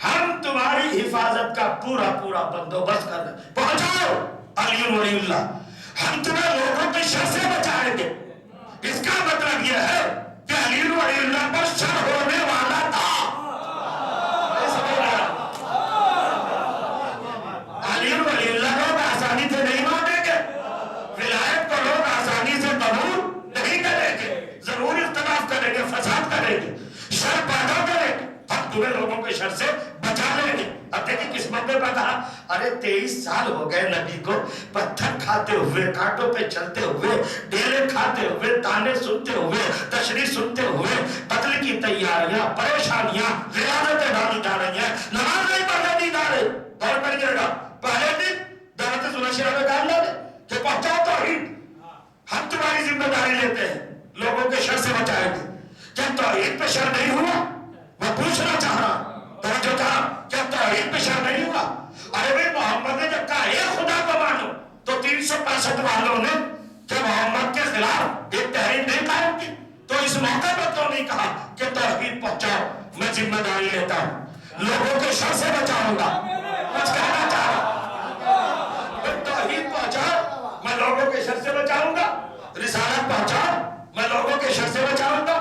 ہم تمہاری حفاظت کا پورا پورا بندوبست کر رہے ہیں. پہنچاؤ علی ولی اللہ. ہم تمہیں لوگوں کے شر سے بچائیں گے. اس کا مطلب یہ ہے کہ علی ولی اللہ پر شر ہونے والا تھا. علی ولی اللہ لوگ آسانی سے نہیں مانیں گے. ولایت کو لوگ آسانی سے قبول نہیں کریں گے. ضرور اختلاف کریں گے, فساد کریں گے, شر پیدا کریں گے. ہم تمہیں لوگوں کے شر سے بچا لیں گے. اب دیکھیں کس موقع پر کہا, ارے 23 سال ہو گئے نبی کو پتھر کھاتے ہوئے, کانٹوں پہ چلتے ہوئے, ڈیرے کھاتے ہوئے, تانے سنتے ہوئے, تشریح سنتے ہوئے, قتل کی تیاریاں, پریشانیاں, ریاضتیں ڈالی جا رہی ہیں, نماز نہیں پڑھنے دی جا رہی. اور پڑھیے گا پہلے دن دعوت سنشیرہ میں کہا اللہ نے کہ پہنچاؤ توحید. ہم تمہاری ذمہ داری لیتے ہیں, لوگوں کے شر سے بچائیں گے. جب توحید پہ شر نہیں ہوا, میں پوچھنا چاہ رہا ہوں, توجہ کہا, کیا توحید پہ شر نہیں ہوا؟ ارے بھائی محمد نے جب کہا ایک خدا کو مانو, تو 365 والوں نے کہ محمد کے خلاف ایک تحریک نہیں قائم کی, تو اس موقع پر تو نہیں کہا کہ توحید پہنچاؤ, میں ذمہ داری لیتا ہوں, لوگوں کے شر سے بچاؤں گا. کچھ کہنا چاہ رہا, توحید پہنچاؤ, میں لوگوں کے شر سے بچاؤں گا. رسالت پہنچاؤ, میں لوگوں کے شر سے بچاؤں گا.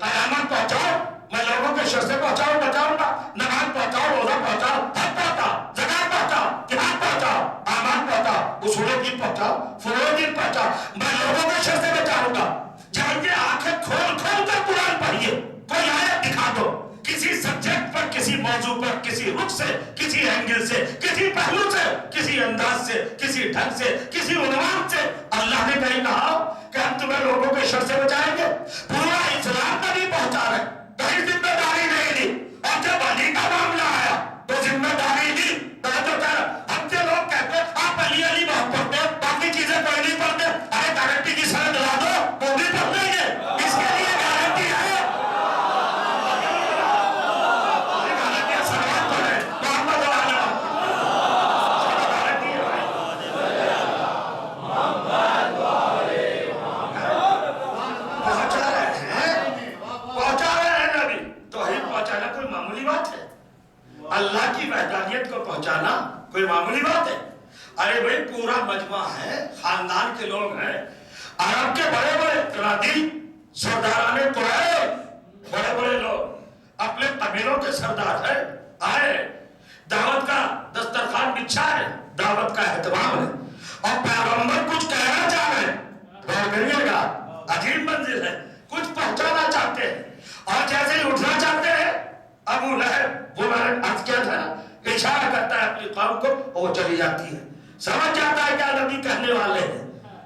قیامت پہنچاؤ, میں لوگوں کے شر سے بچاؤں گا. نماز پہنچاؤ, روزہ پہنچاؤ, حج پہنچاؤ, زکات پہنچاؤ, جہاد پہنچاؤ, اعمال پہنچاؤ, اصول دین پہنچاؤ, فروع دین پہنچاؤ, میں لوگوں کے شر سے بچاؤں گا. جائیے آنکھیں کھول کھول کر قرآن پڑھیے, کوئی آیت دکھا دو, کسی سبجیکٹ پر, کسی موضوع پر, کسی رخ سے, کسی اینگل سے, کسی پہلو سے, کسی انداز سے, کسی ڈھنگ سے, کسی عنوان سے اللہ نے کہیں کہا کہ ہم تمہیں لوگوں کے شر سے بچائیں گے. پورا اسلام نہیں پہنچا رہے, کہیں ذمہ داری نہیں لی, اور جب علی کا معاملہ آیا تو ذمہ داری لی. ہم سے لوگ کہتے ہیں آپ علی علی بہت پڑھتے ہیں, باقی چیزیں کوئی نہیں پڑھتے. ارے گارنٹی کی سند لا دو, وہ بھی پڑھ لیں گے. اس کے لیے گارنٹی ہے. اللہ کی وحدانیت کو پہنچانا کوئی معمولی بات ہے. ارے بھائی پورا مجمع ہے, خاندان کے لوگ ہیں, عرب کے بڑے بڑے قنادی, سرداران قریش, بڑے بڑے لوگ اپنے قبیلوں کے سردار ہیں, آئے, دعوت کا دسترخوان بچھا ہے, دعوت کا اہتمام ہے, اور پیغمبر کچھ کہنا چاہ رہے ہیں. غور کریے گا, عجیب منزل ہے, کچھ پہنچانا چاہتے ہیں, اور جیسے ہی اٹھنا چاہتے ہیں, ابو لہب, وہ میں نے عرض کیا تھا نا, اشارہ کرتا ہے اپنی قوم کو, وہ چلی جاتی ہے, سمجھ جاتا ہے کیا نبی کہنے والے ہیں.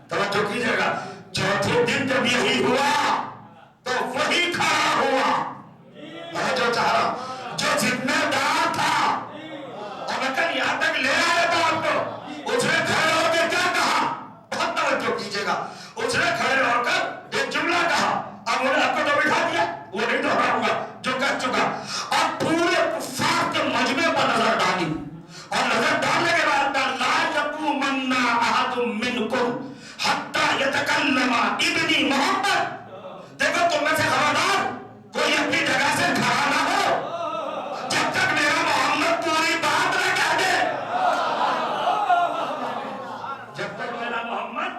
توجہ کیجئے گا, چوتھے دن جب یہی ہوا تو وہی کھڑا ہوا. میں جو چاہ رہا ہوں, جو ذمہ دار تھا, اور میں کل یہاں تک لے آیا تھا آپ کو, اس نے کھڑے ہو کے کیا کہا, بہت توجہ کیجئے گا, اس نے کھڑے ہو کر ایک جملہ کہا. اب انہوں نے آپ کو تو بٹھا دیا, وہ نہیں دہراؤں گا جو کہہ چکا, اور پورے کفار کے مجمع پر نظر ڈالی, اور نظر ڈالنے کے بعد لا یقومن احد منکم حتی یتکلم ابنی محمد. دیکھو تم میں سے خبردار کوئی اپنی جگہ سے کھڑا نہ ہو جب تک میرا محمد پوری بات نہ کہہ دے. جب تک میرا محمد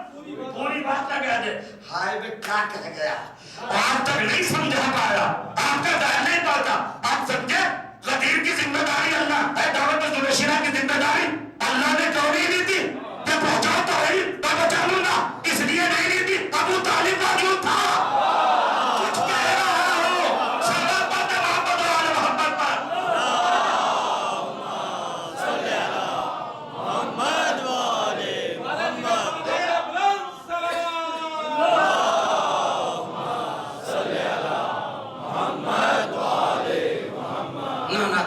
پوری بات نہ کہہ دے. ہائے میں کیا کہہ گیا, آپ تک نہیں سمجھا پایا, آپ کا ذہن نہیں پاتا. آپ سمجھے غدیر کی ذمہ داری اللہ ہے, دعوت سنشیرہ کی ذمہ داری اللہ نے کیوں نہیں دی تھی کہ پہنچاؤ توحید, میں بچا لوں گا, اس لیے نہیں دی تھی. ابو طالب موجود تھا. کچھ کہہ رہا ہو, صلوات پڑھتے محمد و آل محمد پر. محمد والے محمد.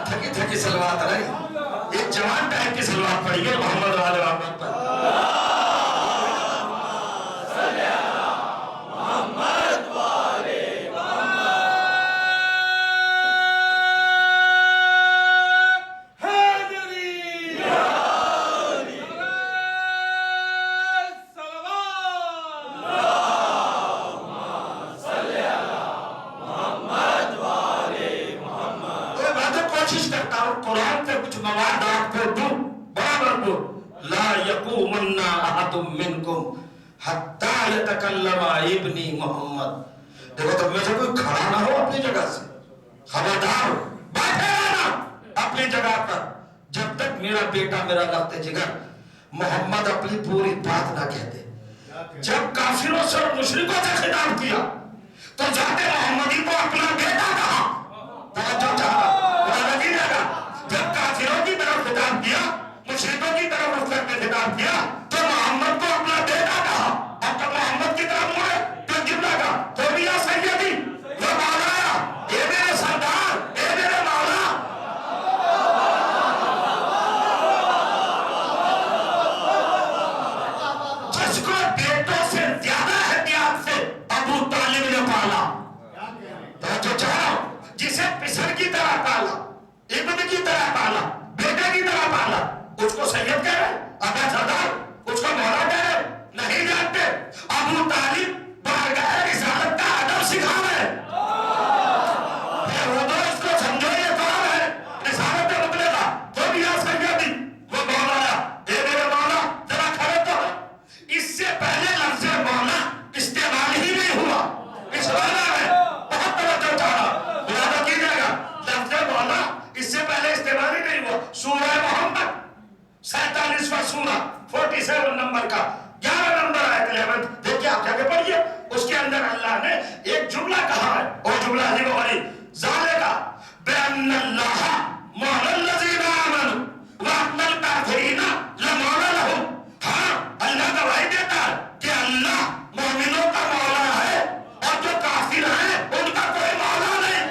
تھکی تھکی سلوات نہیں, ایک جوان ٹائپ کی سلوات یؤمنا احد منکم حتی یتکلم ابنی محمد. دیکھو تب میں سے کوئی کھڑا نہ ہو اپنی جگہ سے، خبردار بیٹھے رہنا اپنی جگہ پر جب تک میرا بیٹا میرا لفظ جگر محمد اپنی پوری بات نہ کہتے. جب کافروں سے اور مشرکوں سے خطاب کیا تو ذات محمدی کو اپنا بیٹا کہا. توجہ چاہا جب کافروں کی طرف خطاب کیا، مشرکوں کی طرف رخ کر کے خطاب کیا تو محمد کو اپنا بیٹا کہا. اب تو محمد کی طرف مڑے تو جملہ کا تو بھی یا سیدی وہ مولایا، اے میرے سردار، اے میرے مولا. جس کو بیٹوں سے زیادہ احتیاط سے ابو طالب نے پالا، توجہ چاہو، جسے پسر کی طرح پالا، ابن کی طرح پالا، بیٹے کی طرح پالا، اس کو سید کہہ رہے، ابا سردار اس کو مولا کہہ رہے. نہیں جانتے ابو طالب بارگاہ رسالت کا ادب سکھا رہے. وہ تو اس کو سمجھو یہ کون ہے، رسالت مطلقہ تو بھی یا سیدی وہ مولایا، اے میرے مولا. ذرا کھڑے تو اس سے پہلے لفظ مولا استعمال ہی نہیں ہوا اس والا ہے. بہت توجہ چاہا، ملاحظہ کیجیے گا لفظ مولا اس سے پہلے استعمال ہی نہیں ہوا. سورہ محمد 47واں سورہ 47 نمبر کا 11 نمبر آیت 11 دیکھیے، آپ جا کے پڑھیے. اس کے اندر اللہ نے ایک جملہ کہا ہے، اور جملہ عجیب و غریب، ذالک بأن اللہ مولا الذین آمنوا وأن الکافرین لمولا لهم. ہاں اللہ گواہی دیتا ہے کہ اللہ مومنوں کا مولا ہے اور جو کافر ہیں ان کا کوئی مولا نہیں.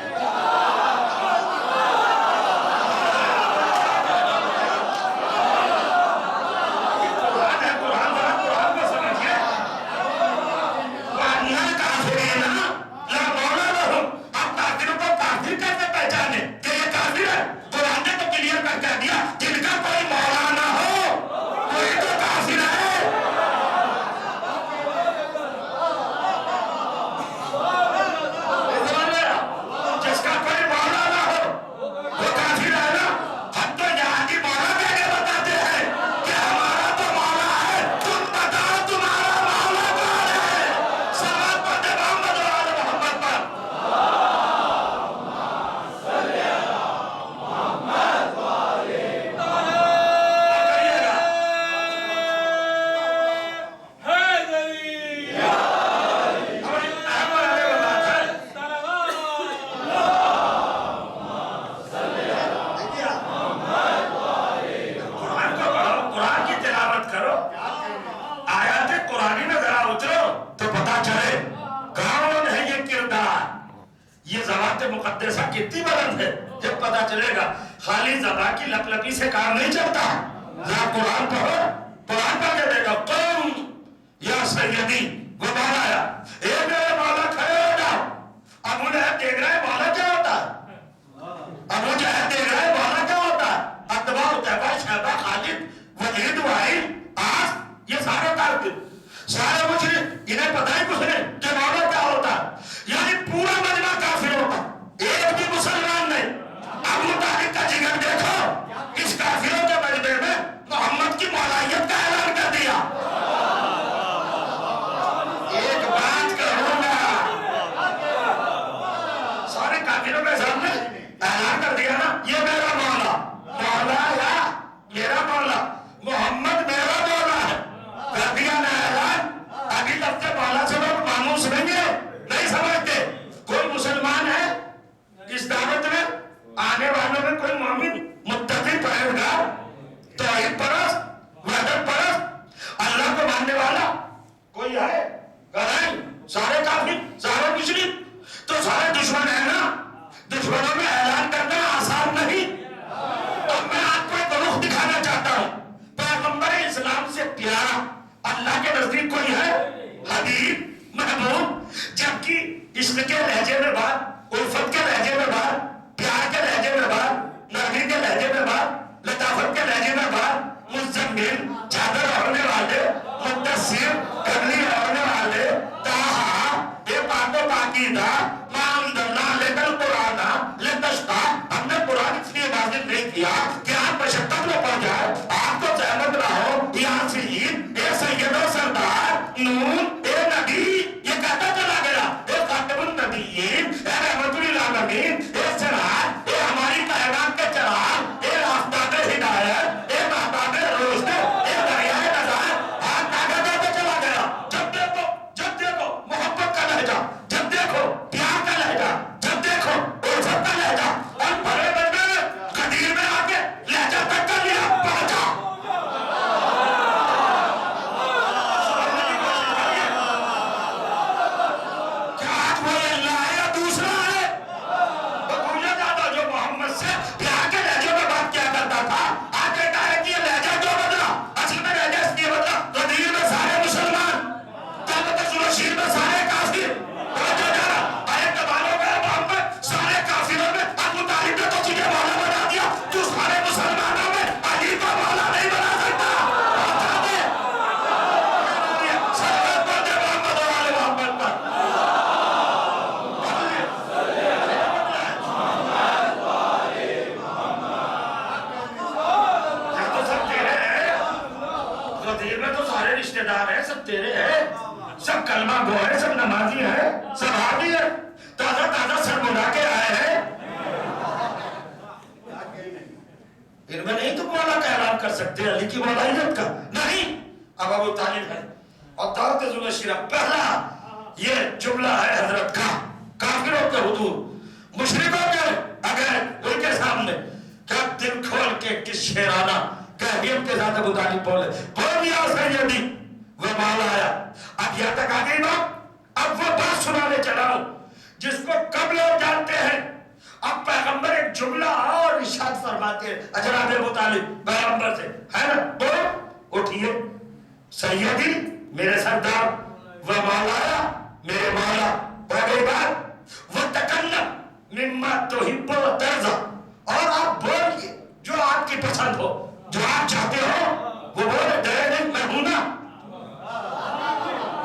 مقدسہ کتنی بلند ہے جب پتا چلے گا. خالی زبان کی لپلپی سے کام نہیں چلتا. ذرا قرآن پڑھو، قرآن پڑھ کے دیکھو. قوم یا سیدی وہ مولایا، اے میرے مولا کھڑے ہو جاؤ. ابو لہب دیکھ رہا ہے مولا کیا ہوتا ہے، ابو جہل دیکھ رہا ہے مولا کیا ہوتا ہے. اتبا اتبا شہبہ خالد ولید وائل آس یہ سارے کارکن سارے مشرک انہیں پتہ ہی کچھ نہیں کہ مولا کیا ہوتا ہے. یعنی پورا مجمع کافر ہوتا، ایک بھی مسلمان نہیں. ابو طالب کا جگر دیکھو، اس کافروں کے مجمع میں محمد کی مولائیت کا اعلان کر دیا. ایک بات کہوں گا، سارے کافروں کے سامنے اعلان کر دیا نا، یہ میرا مولا، مولا یا میرا مولا، محمد میرا مولا ہے. کر دیا نا اعلان. ابھی لفظ مولا سے لوگ مانوس نہیں ہے، نہیں سمجھتے. کوئی مسلمان ہے اس دعوت میں آنے والوں میں کوئی مومن متقی پرہیزگار توحید پرست وحدت پرست اللہ کو ماننے والا کوئی ہے؟ نہیں. سارے کافر، سارے مشرک. تو سارے دشمن ہیں نا. دشمنوں میں اعلان کرنا آسان نہیں. اب میں آپ کو ایک رخ دکھانا چاہتا ہوں. پیغمبر اسلام سے پیارا اللہ کے نزدیک کوئی ہے؟ حبیب، محبوب. جبکہ عشق کے لہجے میں بات، الفت کے لہجے میں بات، پیار کے لہجے میں بات، نرمی کے لہجے میں بات، لطافت کے لہجے میں بات، مزمل چادر اوڑھنے والے، مدثر کملی اوڑھنے والے، طٰہٰ بے پاک و پاکیزہ، مَا أَنزَلْنَا عَلَيْكَ الْقُرْآنَ لِتَشْقَىٰ. ہم نے قرآن اس لیے نازل نہیں کیا کہ آپ مشقت میں پڑ جائے، آپ کو زحمت نہ ہو. یاسین رشتے دار ہیں، سب تیرے ہیں، سب کلمہ گو ہیں، سب نمازی ہیں، سب حاضر ہیں، تازہ تازہ سر مڑا کے آئے ہیں، ان میں نہیں تو مولا کا اعلان کر سکتے علی کی مولائیت کا؟ نہیں. اب ابو طالب ہے اور دعوت ذو شیرہ پہلا یہ جملہ ہے حضرت کا کافروں کے حضور، مشرکوں کے اگر ان کے سامنے کیا دل کھول کے کس شیرانہ کیفیت کے ساتھ ابو طالب بولے بول دیا سیدی وہ مال آیا. اب یہاں تک آ گئی بات، اب وہ بات سنانے چلا ہوں جس کو کب لوگ جانتے ہیں. اب پیغمبر ایک جملہ اور ارشاد فرماتے ہیں جناب ابو طالب پیغمبر سے، ہے نا، بولو اٹھیے سیدی میرے سردار، وہ مولایا میرے مولا. ہو گئی بات. وہ تکلم مما تحب و ترضى، اور آپ بولیے جو آپ کی پسند ہو، جو آپ چاہتے ہو وہ بولے. ڈرے نہیں، میں ہوں نا،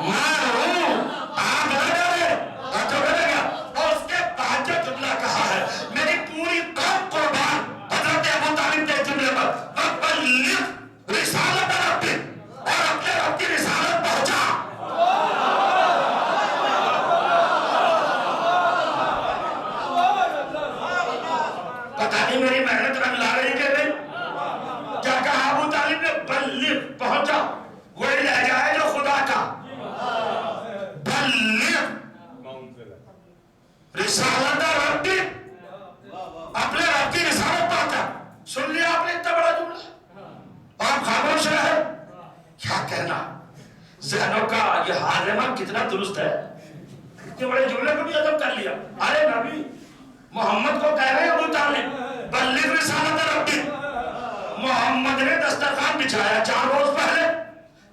میں ہوں، آپ نہ ڈرے اور جو ڈرے گا. اور اس کے بعد جو جملہ کہا ہے میری پوری قوم قربان حضرت ابو طالب کے جملے پر، وَبَلِّغْ رِسَالَةَ رَبِّكَ، اور اپنے رب کی رسالت پہنچا. پتہ نہیں میری محنت رنگ لا رہی کہ نہیں. کیا کہا ابو طالب نے؟ بلغ، پہنچا. وہی لہجہ ہے جو خدا کا. بلغ رسالت ربی، اپنے رب کی رسالت پہنچا. سن لیا آپ نے اتنا بڑا جملہ، آپ خاموش رہے. کیا کہنا ذہنوں کا یہ حاضمہ کتنا درست ہے. اتنے بڑے جملے کو بھی ادب کر لیا. ارے نبی محمد کو کہہ رہے ہیں ابو طالب بلغ رسالت ربی. محمد نے دسترخوان بچھایا 4 روز پہلے،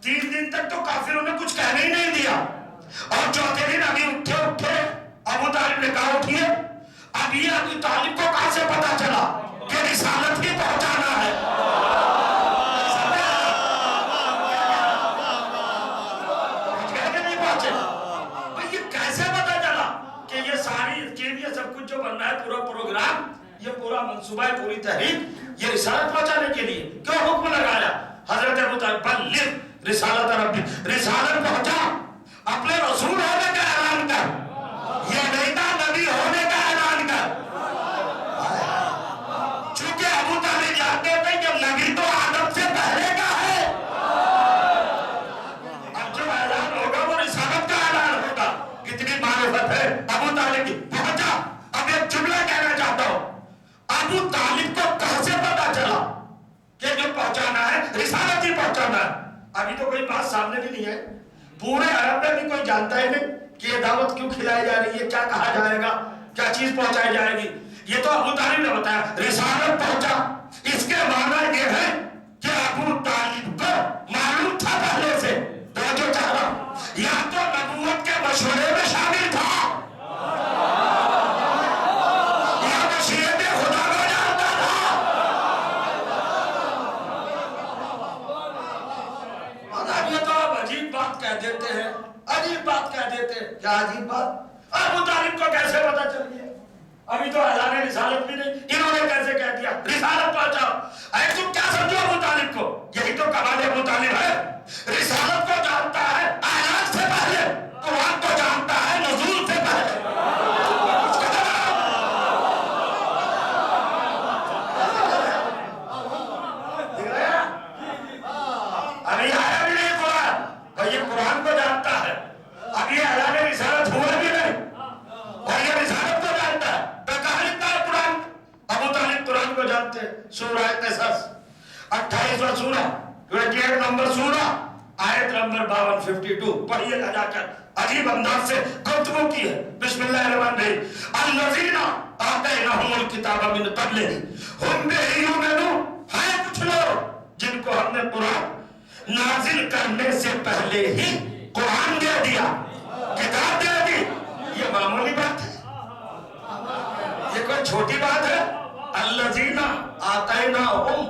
3 دن تک تو کافروں نے کچھ کہنے ہی نہیں دیا، اور چوتھے دن ابھی اٹھے ابو طالب نے کہا اٹھیے. اب یہ ابو طالب کو کہاں سے پتا چلا کہ رسالت ہی پہنچانا ہے؟ نہیں پہنچے. یہ کیسے پتا چلا کہ یہ ساری چیز، یہ سب کچھ جو بننا ہے، پورا پروگرام، یہ پورا منصوبہ ہے، پوری تحریک، یہ رسالت پہنچانے کے لیے کیوں حکم لگایا حضرت ابو طالب بلغ رسالت ربی. رسالت پہنچا، اپنے رسول ہونے کا اعلان کر. یہ نہیں تھا نبی ہونے کا اعلان کر. چونکہ ابو طالب جانتے تھے کہ نبی تو آدم سے پہلے کا ہے. اب جو اعلان ہوگا وہ رسالت کا اعلان ہوگا. کتنی معرفت ہے ابو طالب کی. پہنچا. اب ایک جملہ کہنا چاہتا ہوں، ابو طالب کو کہاں سے پتا چلا کہ جو پہنچانا ہے رسالت ہی پہنچانا ہے؟ ابھی تو کوئی بات سامنے بھی نہیں ہے، پورے عرب میں بھی کوئی جانتا ہی نہیں کہ یہ دعوت کیوں کھلائی جا رہی ہے، کیا کہا جائے گا، کیا چیز پہنچائی جائے گی. یہ تو ابو طالب نے بتایا رسالت پہنچا. اس کے معنی یہ ہے کہ ابو طالب کو معلوم تھا پہلے سے. توجہ چاہ رہا ہوں، یا تو نبوت کے مشورے میں شامل تھا، یا مشیت خدا کو جانتا تھا. مگر یہ تو آپ عجیب بات کہہ دیتے ہیں، عجیب بات کہہ دیتے ہیں. کیا عجیب بات؟ ابو طالب کو کیسے پتا چل گیا؟ ابھی تو اعلان رسالت بھی نہیں، انہوں نے کیسے کہہ دیا رسالت پہنچاؤ؟ اے تم کیا سمجھو ابو طالب کو؟ یہی تو کمال ابو طالب ہے. رسالت کو جانتا ہے اعلان سے پہلے، قرآن کو جانتا ہے نزول سے پہلے. ابھی آیا بھی نہیں قرآن، اور یہ قرآن کو جانتا ہے. اب یہ اعلان رسالت ہوا بھی نہیں، اور یہ رسالت کو جانتا ہے. تو کہاں لکھتا ہے قرآن؟ ابو طالب قرآن کو جانتے ہیں. سورہ قصص 28واں سورہ، 28 نمبر سورہ، آیت نمبر 52 پڑھیے گا جا کر. عجیب انداز سے گفتگو کی ہے. بسم اللہ الرحمن الرحیم. الذین آتیناہم الکتاب من قبلہ ہم بہ یؤمنون. ہیں کچھ لوگ جن کو ہم نے قرآن نازل کرنے سے پہلے ہی قرآن دے دیا، کتاب دے دی. یہ معمولی بات ہے، یہ کوئی چھوٹی بات ہے. الذین آتیناہم،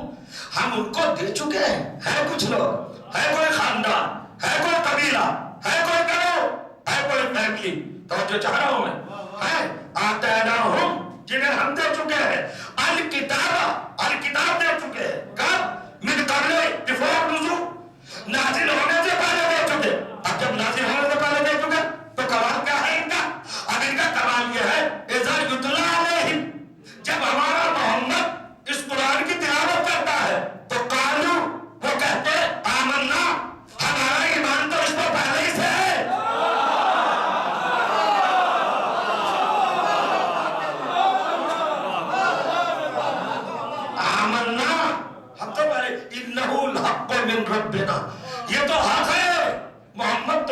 ہم ان کو دے چکے ہیں. ہے کچھ لوگ، ہے کوئی خاندان، ہے کوئی قبیلہ، ہے کوئی گروہ، ہے کوئی فیملی. توجہ چاہ رہا ہوں میں. ہے آتیناہم، جنہیں ہم دے چکے ہیں الکتاب، الکتاب دے چکے ہیں. کب؟ من قبل، بفور نزول، نازل ہونے سے پہلے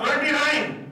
29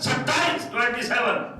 27 27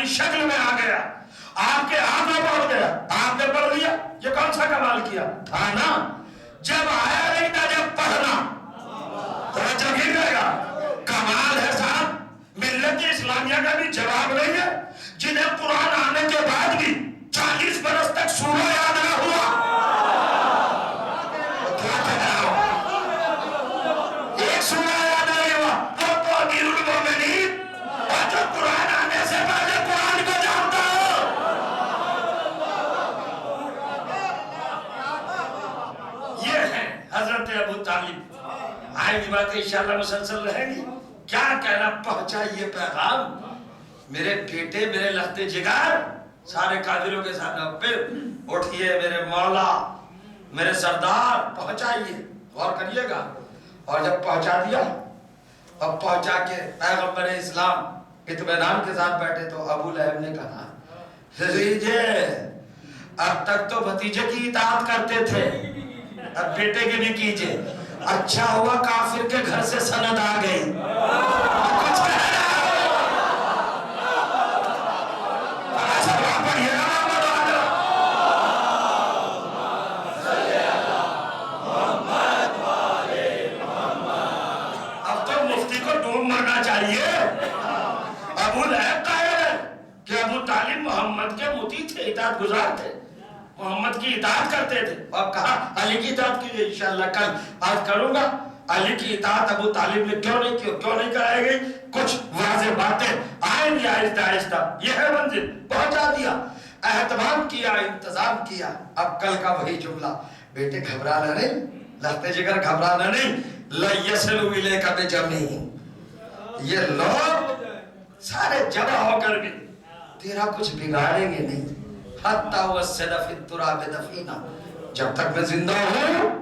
انسانی شکل میں آ گیا، آپ کے ہاتھ میں پہنچ گیا، آپ نے پڑھ لیا، یہ کون سا کمال کیا تھا نا؟ جب آیا نہیں تھا، جب پڑھنا تو جگہ گئے گا۔ کمال ہے صاحب، ملت اسلامیہ کا بھی جواب نہیں ہے جنہیں قرآن آنے کے بعد بھی 40 برس تک سورہ یاد نہ ہوا۔ کیا کہہ رہا ہوں؟ ایک سورہ یاد نہیں ہوا، وہ تو امیر المومنین، اور جو قرآن آنے سے پہلے قرآن کو جانتا ہو۔ یہ ہے حضرت ابو طالب۔ آئے گی باتیں انشاءاللہ مسلسل رہیں گی۔ کیا کہنا، پہنچائیے پیغام، میرے بیٹے، میرے لخت جگر، سارے قادروں کے ساتھ پھر اٹھئے میرے مولا، میرے سردار، پہنچائیے، غور کریے گا۔ اور جب پہنچا دیا، اب پہنچا کے پیغمبر اسلام اطمینان کے ساتھ بیٹھے تو ابو لہب نے کہا لیجیے، اب تک تو بھتیجے کی اطاعت کرتے تھے، اب بیٹے کی بھی کیجئے۔ اچھا ہوا کافر کے گھر سے سند آ گئی۔ کچھ کہہ رہا ہے؟ اچھا وہاں پر یہ اب تو مفتی کو ڈوب مرنا چاہیے۔ ابو لہب قائل ہے کہ ابو طالب محمد کے مطیع تھے، اطاعت گزار تھے، محمد کی اطاعت کرتے تھے۔ اور کہا علی کی اطاعت کیجئے، انشاءاللہ کل آج کروں گا۔ علی کی اطاعت ابو طالب نے کیوں نہیں کرائی گئی؟ کچھ واضح باتیں آئیں گی آہستہ آہستہ۔ یہ ہے منزل، پہنچا دیا، اہتمام کیا، انتظام کیا۔ اب کل کا وہی جملہ، بیٹے گھبرانا نہیں، لخت جگر گھبرانا نہیں، لَيَسْلُوا إِلَيْكَ بِجَمْعِهِمْ، یہ لوگ سارے جمع ہو کر بھی تیرا کچھ بگاڑیں گے نہیں۔ حَتَّى وَسَّدَ فِي التُّرَابِ دَفِينًا، جب تک میں زندہ ہوں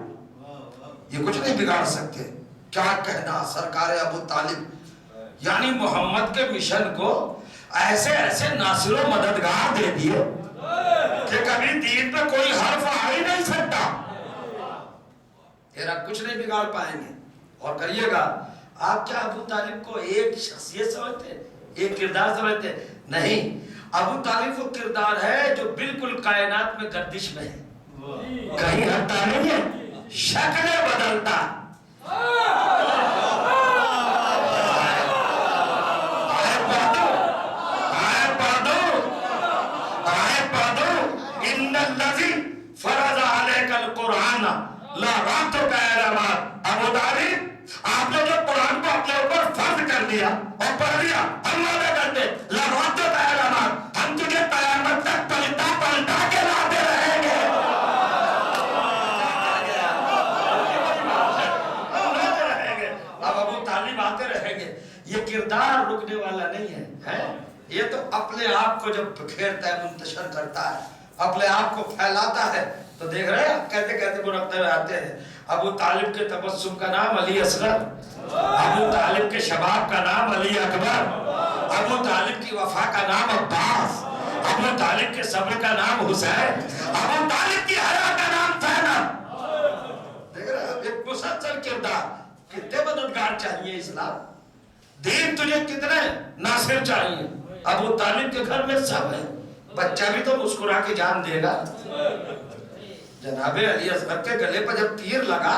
یہ کچھ نہیں بگاڑ سکتے۔ کیا کہنا سرکار ابو طالب، یعنی محمد کے مشن کو ایسے ایسے ناصر و مددگار دے دیے کہ کبھی دین پہ کوئی حرف آ ہی نہیں سکتا، تیرا کچھ نہیں بگاڑ پائیں گے۔ اور کریے گا، آپ کیا ابو طالب کو ایک شخصیت سمجھتے، ایک کردار سمجھتے؟ نہیں، ابو طالب وہ کردار ہے جو بالکل کائنات میں گردش میں ہے، کہیں ہٹتا نہیں ہے، شکل بدلتا۔ ان الذی فرض علیک القرآن لا راتک اعلمات، ابو طالب آپ نے جو قرآن کو اپنے اوپر فرض کر دیا اور پڑھ دیا، ہم وعدہ کرتے لا راتک اعلمات، ہم تجھے قیامت تک پلٹا پلٹا کے لاتے رہیں گے۔ اب ابو طالب آتے رہیں گے، یہ کردار رکنے والا نہیں ہے، یہ تو اپنے آپ کو جب بکھیرتا ہے، منتشر کرتا ہے، اپنے آپ کو پھیلاتا ہے، تو دیکھ رہے ہیں کہتے کہتے مرتبہ ہوئے آتے ہیں۔ ابو طالب کے تبسم کا نام علی اصغر، ابو طالب کے شباب کا نام علی اکبر، ابو طالب کی وفا کا نام عباس، ابو طالب کے صبر کا نام حسین، ابو طالب کی حیا کا نام زینب۔ دیکھ رہے ہیں ایک مسلسل کردار، کتنے مددگار چاہیے اسلام، دین تجھے کتنے ناصر چاہیے۔ ابو طالب کے گھر میں سب ہے، بچہ بھی تو مسکرا کے جان دے گا۔ جناب علی اصغر کے گلے پر جب تیر لگا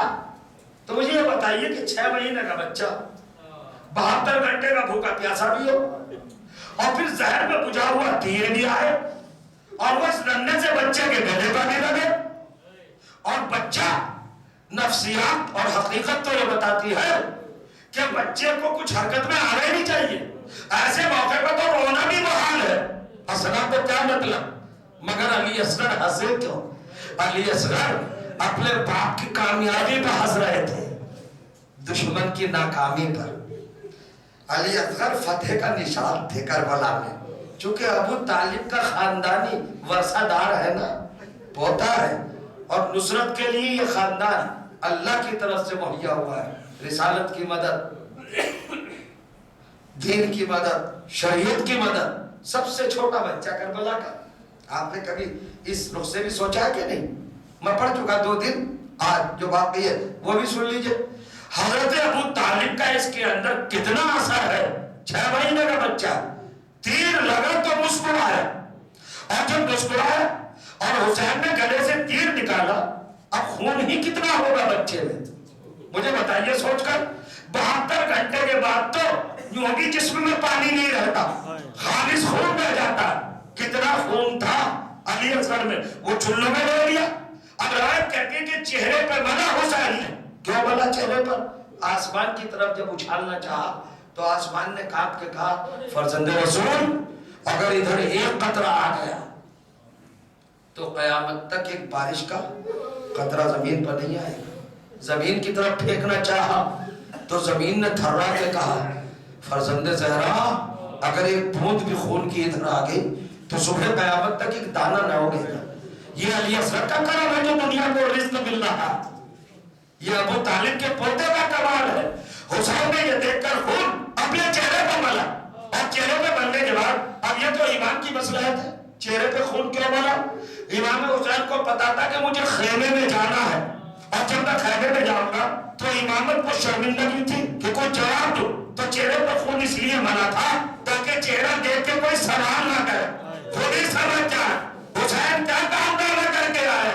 تو مجھے یہ بتائیے کہ 6 مہینے کا بچہ 72 گھنٹے کا بھوکا پیاسا بھی ہو، اور پھر زہر میں بجھا ہوا تیر بھی آئے، اور وہ اس ننھے سے بچے کے گلے پر بھی لگے، اور بچہ نفسیات اور حقیقت تو یہ بتاتی ہے کہ بچے کو کچھ حرکت میں آنا ہی نہیں چاہیے، ایسے موقع پر تو رونا بھی محال ہے، ہنسنا تو کیا مطلب، مگر علی اصغر ہنسے کیوں؟ علی اصغر اپنے باپ کی کامیابی پر ہنس رہے تھے، دشمن کی ناکامی پر۔ علی اصغر فتح کا نشان تھے کربلا میں، چونکہ ابو طالب کا خاندانی ورثہ دار ہے نا، پوتا ہے، اور نصرت کے لیے یہ خاندان اللہ کی طرف سے مہیا ہوا ہے، رسالت کی مدد، دین کی مدد، شریعت کی مدد۔ سب سے چھوٹا بچہ کربلا کا، آپ نے کبھی اس رخ سے بھی سوچا ہے کہ نہیں؟ میں پڑھ چکا 2 دن، آج جو باقی ہے وہ بھی سن لیجئے۔ حضرت ابو طالب کا اس کے اندر کتنا اثر ہے، 6 مہینے کا بچہ تیر لگا تو مسکرایا، اور جب مسکرایا اور حسین نے گلے سے تیر نکالا، اب خون ہی کتنا ہوگا بچے میں؟ مجھے بتائیے سوچ کر، 72 گھنٹے کے بعد تو یوں بھی جسم میں پانی نہیں رہتا، خالص خون بہ جاتا۔ کتنا خون تھا علی اصغر میں، وہ چلوں میں لے لیا۔ اب روایت کہتی ہے کہ چہرے پر ملا حسین نے، کیوں ملا چہرے پر؟ آسمان کی طرف جب اچھالنا چاہا تو آسمان نے کانپ کے کہا فرزند رسول اگر ادھر ایک قطرہ آ گیا تو قیامت تک ایک بارش کا قطرہ زمین پر نہیں آئے گا۔ زمین کی طرف پھینکنا چاہا تو زمین نے تھرا کے کہا فرزند زہرا اگر ایک بوند بھی خون کی ادھر آ گئی تو صبح قیامت تک ایک دانہ نہ ہوگے گا۔ یہ علی اصغر کا کرم ہے جو دنیا کو رزق مل رہا، یہ ابو طالب کے پوتے کا کمال ہے۔ حسین نے یہ دیکھ کر خون اپنے چہرے پر ملا، اور چہرے پہ ملنے کے بعد اب یہ تو ایمان کی مصلحت ہے، چہرے پہ خون کیوں ملا؟ امام حسین کو پتا تھا کہ مجھے خیمے میں جانا ہے، اور جب میں خیمے میں جاؤں گا تو امامت کو شرمندگی تھی کہ کوئی جواب دو، تو چہرے پہ خون اس لیے ملا تھا تاکہ چہرہ دیکھ کے کوئی سوال نہ کرے، خود ہی سمجھ جائے حسین کیا کام کر کے آئے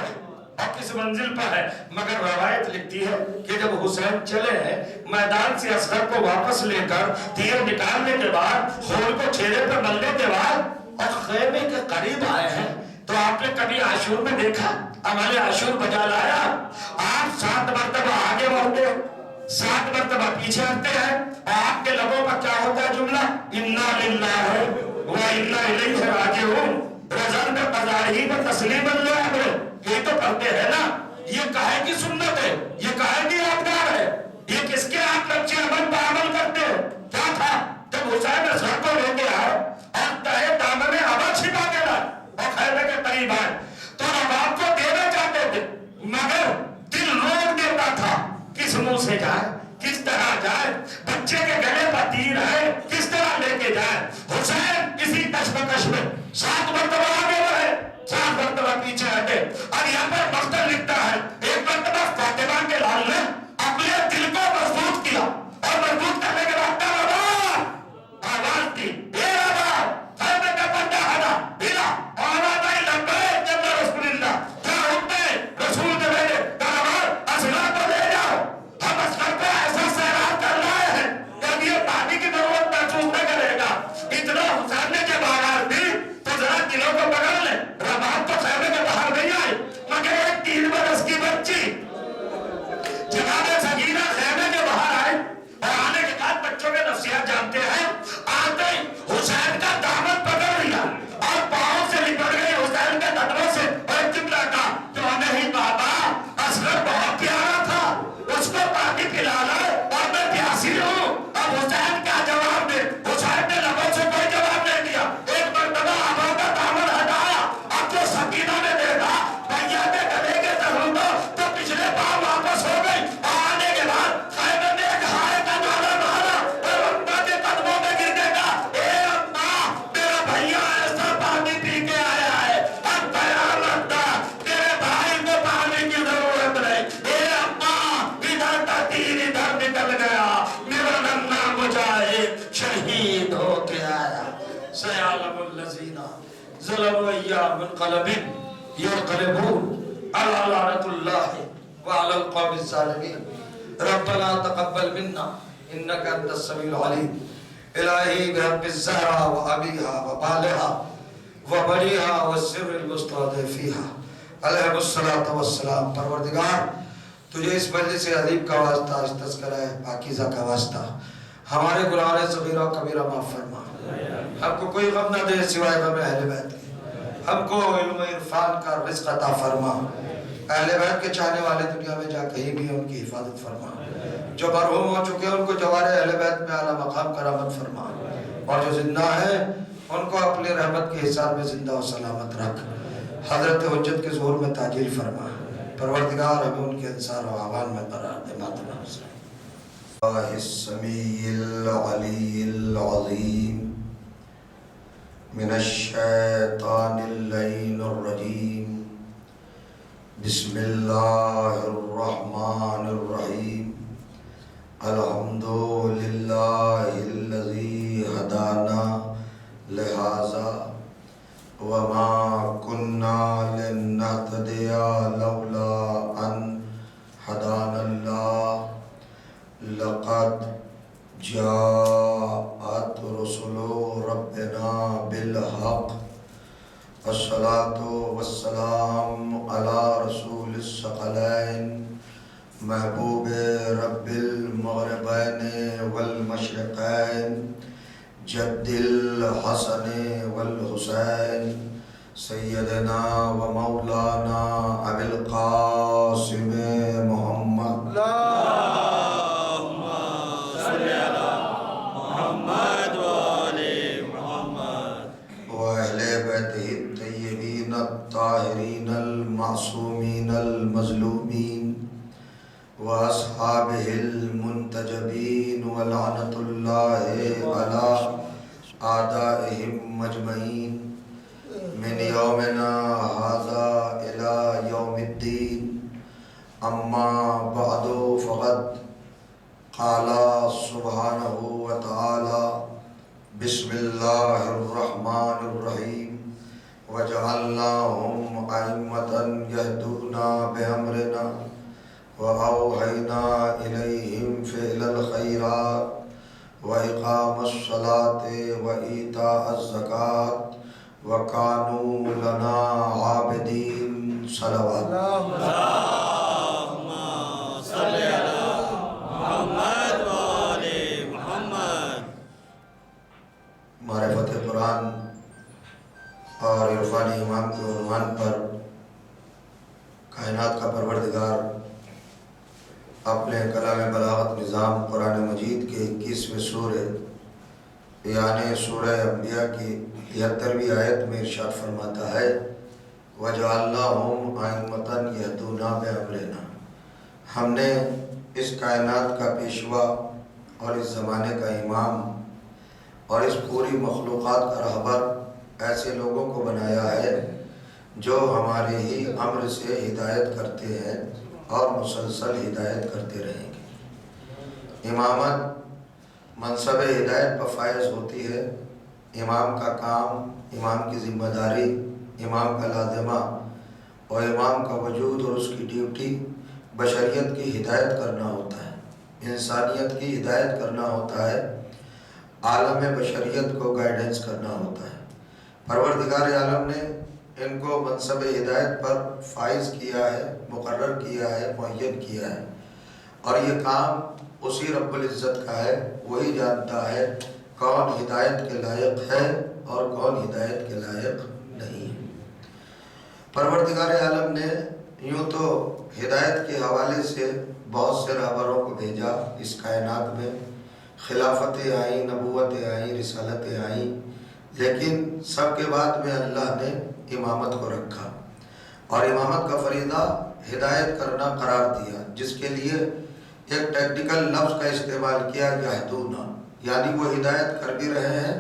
اور کس منزل پر ہے۔ مگر روایت لکھتی ہے کہ جب حسین چلے ہیں میدان سے اصغر کو واپس لے کر تیر نکالنے کے بعد خون کو چہرے پر ملنے کے بعد اور خیمے کے قریب آئے ہیں، تو آپ نے کبھی عاشور میں دیکھا عمل عاشور بجا لایا؟ آپ 7 مرتبہ آگے بڑھتے 7 مرتبہ پیچھے ہٹتے ہیں، اور آپ کے لبوں پر کیا ہوتا ہے جملہ انا للہ و انا الیہ راجعون، رضا میں قضائی میں تسلیم اللہ ہے، یہ تو پڑھتے ہیں نا۔ یہ کہے کی سنت ہے، یہ کہے کی یادگار ہے، یہ کس کے آپ بچے عمل پر عمل کرتے ہیں؟ کیا تھا جب حسین اصغر کو لے کے آئے اور تہے دامن میں ہوا چھپا کے لائے اور خیمے کے قریب آئے تو رباب کو دینا چاہتے تھے، مگر دل روک دیتا تھا کس منہ سے جائے، کس طرح جائے، بچے کے گلے پر تیر ہے کس طرح لے کے جائے۔ حسین اسی کشمکش میں 7 مرتبہ آگے بڑھے 7 مرتبہ پیچھے ہٹے، اور یہاں پر مختلف لکھتا ہے ایک مرتبہ فاطمہ کے لال نے اپنے دل کو مضبوط کیا، اور مضبوط کرنے کے بعد آواز دی اے ربا خیمے کا پردہ ہٹا ہلا، اور آواز آئی لبیک یا رسول اللہ، کیا حکم رسول کے بھیجے کہا اصغر کو لے جاؤ، ہم اصغر کو ایسا سیراب کر رہے ہیں کہ اب یہ پانی کی ضرورت محسوس نہ کرے گا۔ اتنا حسین نے جب آواز دی تو ذرا دلوں کو پکڑ لے، رباب تو خیمے کے باہر نہیں آئی، مگر ایک 3 برس کی بچی جناب سکینہ خیمے کے باہر آئی، اور آنے کے بعد بچوں کے نفسیات جانتے ہیں، آتے ہی حسین کا دامن پکڑ لیا اور پاؤں سے لپٹ گئی حسین کے قدموں سے، اور جملہ کہا کیوں نہیں بابا اصغر بہت پیارا تھا، اس کو پانی پلا لائے اور میں پیاسی ہوں، اب حسین کیا جواب دے؟ حسین نے لبوں سے کوئی جواب نہیں دیا، ایک مرتبہ آبا کا دامن ہٹایا، اب جو سکینہ نے دیکھا بھیا کے گلے کے زخم تو پچھلے پاؤں واپس ہو گئی، اور آنے کے بعد خیمے میں ایک ہائے کا نعرہ مارا اور اماں کے قدموں میں گر کے کہا اے اماں میرا بھیا ایسا پانی پی کے آیا ہے، اب قیامت تک تیرے بھائی کو پانی کی ضرورت نہیں، اے اماں ادھر کا تیر ادھر نکل گیا، میرا ننھا مجاہد شہید ہو کے آیا۔ سیعلم الذین ظلموا ایام منقلب ينقلبون على لعنة الله وعلى القوم الظالمين ربنا تقبل منا انك انت السميع العليم الہی بحق الزہرا وابیہا وبالہا وبنیہا والسر المستودع فیہا علیہ الصلاة والسلام۔ پروردگار تجھے اس مجلس عظیم کا واسطہ، اس تذکرہ پاکیزہ کا واسطہ ہمارے گناہ صغیرہ و کبیرہ معاف فرما، ہم کو کوئی غم نہ دے سوائے غم اہل بیت کے، ہم کو علم و عرفان کا رزق عطا فرما، اہل بیت کے چاہنے والے دنیا میں جا کہیں بھی ان کی حفاظت فرما، جو مرحوم ہو چکے ان کو جوار اہل بیت میں اعلیٰ مقام کرامت فرما، اور جو زندہ ہیں ان کو اپنی رحمت کے حساب میں زندہ و سلامت رکھ، حضرت حجت کے ظہور میں تاجیل فرما، پروردگار ہمیں ان کے انصار و اعوان میں قرار دے۔ ماتنا اللہ السمیع العلی العظیم من الشیطان اللعین الرجیم بسم اللہ الرحمن الرحیم الحمد للہ الذی ہدانا لہذا وما كنا لنهتدي لولا أن هدانا الله لقد جاءت رسل ربنا بالحق الصلاة والسلام على رسول الثقلين محبوب رب المغربين والمشرقين جد الحسن والحسين سیدنا و مولانا ابی القاسم محمد اللهم صل على محمد وآل محمد وأهل بیتہ الطیبین الطاہرین المعصومین المظلومین وأصحابہ المنتجبین ولعنۃ اللہ علی أعدائهم مجمعین من یومنا هذا إلى يوم الدين اما بعد فقد قال سبحانه وتعالى بسم الله الرحمن الرحيم وجعلناهم أئمة يهدون بأمرنا وأوحينا إليهم فعل الخيرات وإقام الصلاة وإيتاء الزكاة وَكَانُوا لَنَا عَابِدِينَ صلوات اللهم صل على محمد وآل محمد معرفت قرآن اور عرفانی امام کے عنوان پر کائنات کا پروردگار اپنے کلام بلاغت نظام قرآن مجید کے 21ویں سورہ یعنی سورہ انبیاء کی 73ویں آیت میں ارشاد فرماتا ہے وَجَعَلْنَاهُمْ أَئِمَّةً يَهْدُونَ بِأَمْرِنَا، ہم نے اس کائنات کا پیشوا اور اس زمانے کا امام اور اس پوری مخلوقات کا رہبر ایسے لوگوں کو بنایا ہے جو ہمارے ہی امر سے ہدایت کرتے ہیں اور مسلسل ہدایت کرتے رہیں گے۔ امامت منصب ہدایت پر فائز ہوتی ہے۔ امام کا کام، امام کی ذمہ داری، امام کا لازمہ اور امام کا وجود اور اس کی ڈیوٹی بشریت کی ہدایت کرنا ہوتا ہے، انسانیت کی ہدایت کرنا ہوتا ہے، عالم بشریت کو گائیڈنس کرنا ہوتا ہے۔ پروردگار عالم نے ان کو منصب ہدایت پر فائز کیا ہے، مقرر کیا ہے، معین کیا ہے، اور یہ کام اسی رب العزت کا ہے۔ وہی جانتا ہے کون ہدایت کے لائق ہے اور کون ہدایت کے لائق نہیں ہے۔ پروردگار عالم نے یوں تو ہدایت کے حوالے سے بہت سے رہبروں کو بھیجا اس کائنات میں، خلافتیں آئیں، نبوتیں آئیں، رسالتیں آئیں، لیکن سب کے بعد میں اللہ نے امامت کو رکھا اور امامت کا فریضہ ہدایت کرنا قرار دیا، جس کے لیے ایک ٹیکنیکل لفظ کا استعمال کیا یہدونا، یعنی وہ ہدایت کر بھی رہے ہیں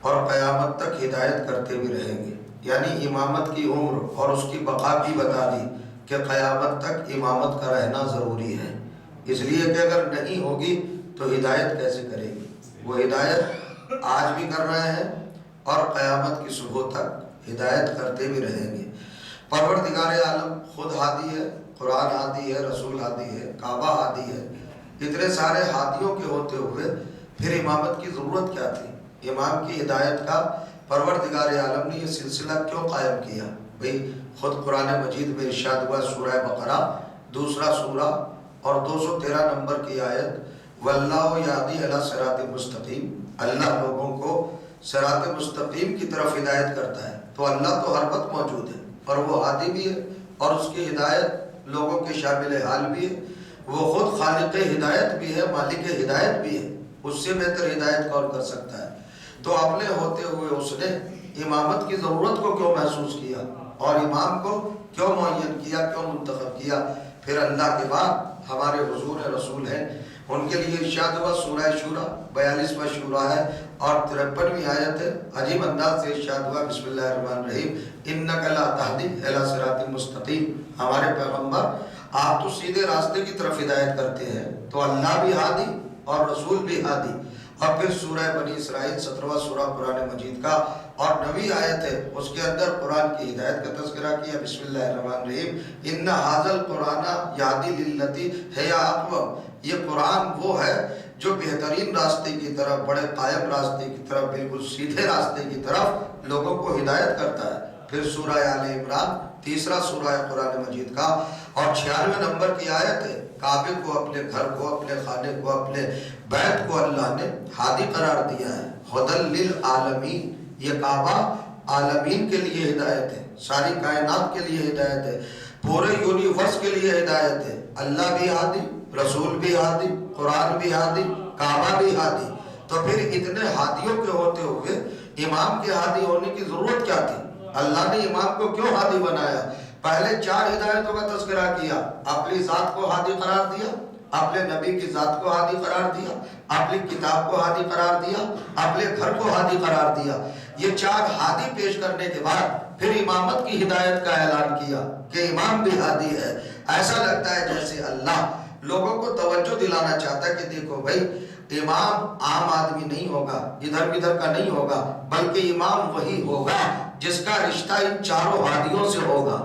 اور قیامت تک ہدایت کرتے بھی رہیں گے۔ یعنی امامت کی عمر اور اس کی بقا بھی بتا دی کہ قیامت تک امامت کا رہنا ضروری ہے، اس لیے کہ اگر نہیں ہوگی تو ہدایت کیسے کرے گی۔ وہ ہدایت آج بھی کر رہے ہیں اور قیامت کی صبح تک ہدایت کرتے بھی رہیں گے۔ پروردگار عالم خود ہادی ہے، قرآن ہادی ہے، رسول ہادی ہے، کعبہ ہادی ہے، اتنے سارے ہادیوں کے ہوتے ہوئے پھر امامت کی ضرورت کیا تھی؟ امام کی ہدایت کا پروردگار عالم نے یہ سلسلہ کیوں قائم کیا؟ بھئی خود قرآن مجید میں ارشاد ہوا سورہ بقرہ دوسرا سورہ اور 213 نمبر کی آیت وَاللَّهُ يَهْدِي إِلَىٰ صِرَاطٍ مُسْتَقِيمٍ، اللہ لوگوں کو صراط مستقیم کی طرف ہدایت کرتا ہے۔ تو اللہ تو ہر وقت موجود ہے اور وہ ہادی بھی ہے اور اس کی ہدایت لوگوں کے شامل حال بھی ہے۔ وہ خود خالق ہدایت بھی ہے، مالک ہدایت بھی ہے، اس سے بہتر ہدایت کون کر سکتا ہے؟ تو اپنے ہوتے ہوئے اس نے امامت کی ضرورت کو کیوں محسوس کیا اور امام کو کیوں معین کیا، کیوں منتخب کیا؟ پھر اللہ کے بعد ہمارے حضور رسول ہیں، ان کے لیے ارشاد ہوا سورہ شورى 42واں شورہ ہے اور 53ویں آیت ہے، عجیب انداز سے ارشاد ہوا بسم اللہ الرحمن الرحیم انک لا تہدی الی صراط مستقیم، ہمارے پیغمبر آپ تو سیدھے راستے کی طرف ہدایت کرتے ہیں۔ تو اللہ بھی ہادی اور رسول بھی ہادی اور پھر سورہ بنی اسرائیل 17واں سورہ قرآن مجید کا اور 9ویں آیت ہے، اس کے اندر قرآن کی ہدایت کا تذکرہ کیا۔ بسم اللہ الرحمن الرحیم، ان ھذا القرآن یہدی للتی ہی اقوم، یہ قرآن وہ ہے جو بہترین راستے کی طرف، بڑے قائم راستے کی طرف، بالکل سیدھے راستے کی طرف لوگوں کو ہدایت کرتا ہے۔ پھر سورہ آل عمران، تیسرا سورہ قرآن مجید کا اور 96 نمبر کی آیت ہے، کعبے کو، اپنے گھر کو، اپنے خانے کو، اپنے بیت کو اللہ نے ہادی قرار دیا ہے۔ ھدی للعالمین، یہ کعبہ عالمین کے لیے ہدایت ہے، ساری کائنات کے لیے ہدایت ہے، پورے یونیورس کے لیے ہدایت ہے۔ اللہ بھی ہادی، رسول بھی ہادی، قرآن بھی ہادی، کعبہ بھی ہادی۔ تو پھر اتنے ہادیوں کے ہوتے ہوئے امام کے ہادی ہونے کی ضرورت کیا تھی؟ اللہ نے امام کو کیوں ہادی بنایا؟ پہلے 4 ہدایتوں کا تذکرہ کیا، اپنی ذات کو ہادی قرار دیا، اپنے نبی کی ذات کو ہادی قرار دیا، اپنی کتاب کو ہادی قرار دیا، اپنے گھر کو ہادی قرار دیا۔ یہ 4 ہادی پیش کرنے کے بعد پھر امامت کی ہدایت کا اعلان کیا کہ امام بھی ہادی ہے۔ ایسا لگتا ہے جیسے اللہ لوگوں کو توجہ دلانا چاہتا ہے کہ دیکھو بھائی، امام عام آدمی نہیں ہوگا، ادھر ادھر کا نہیں ہوگا، بلکہ امام وہی ہوگا جس کا رشتہ ان 4 ہادیوں سے ہوگا،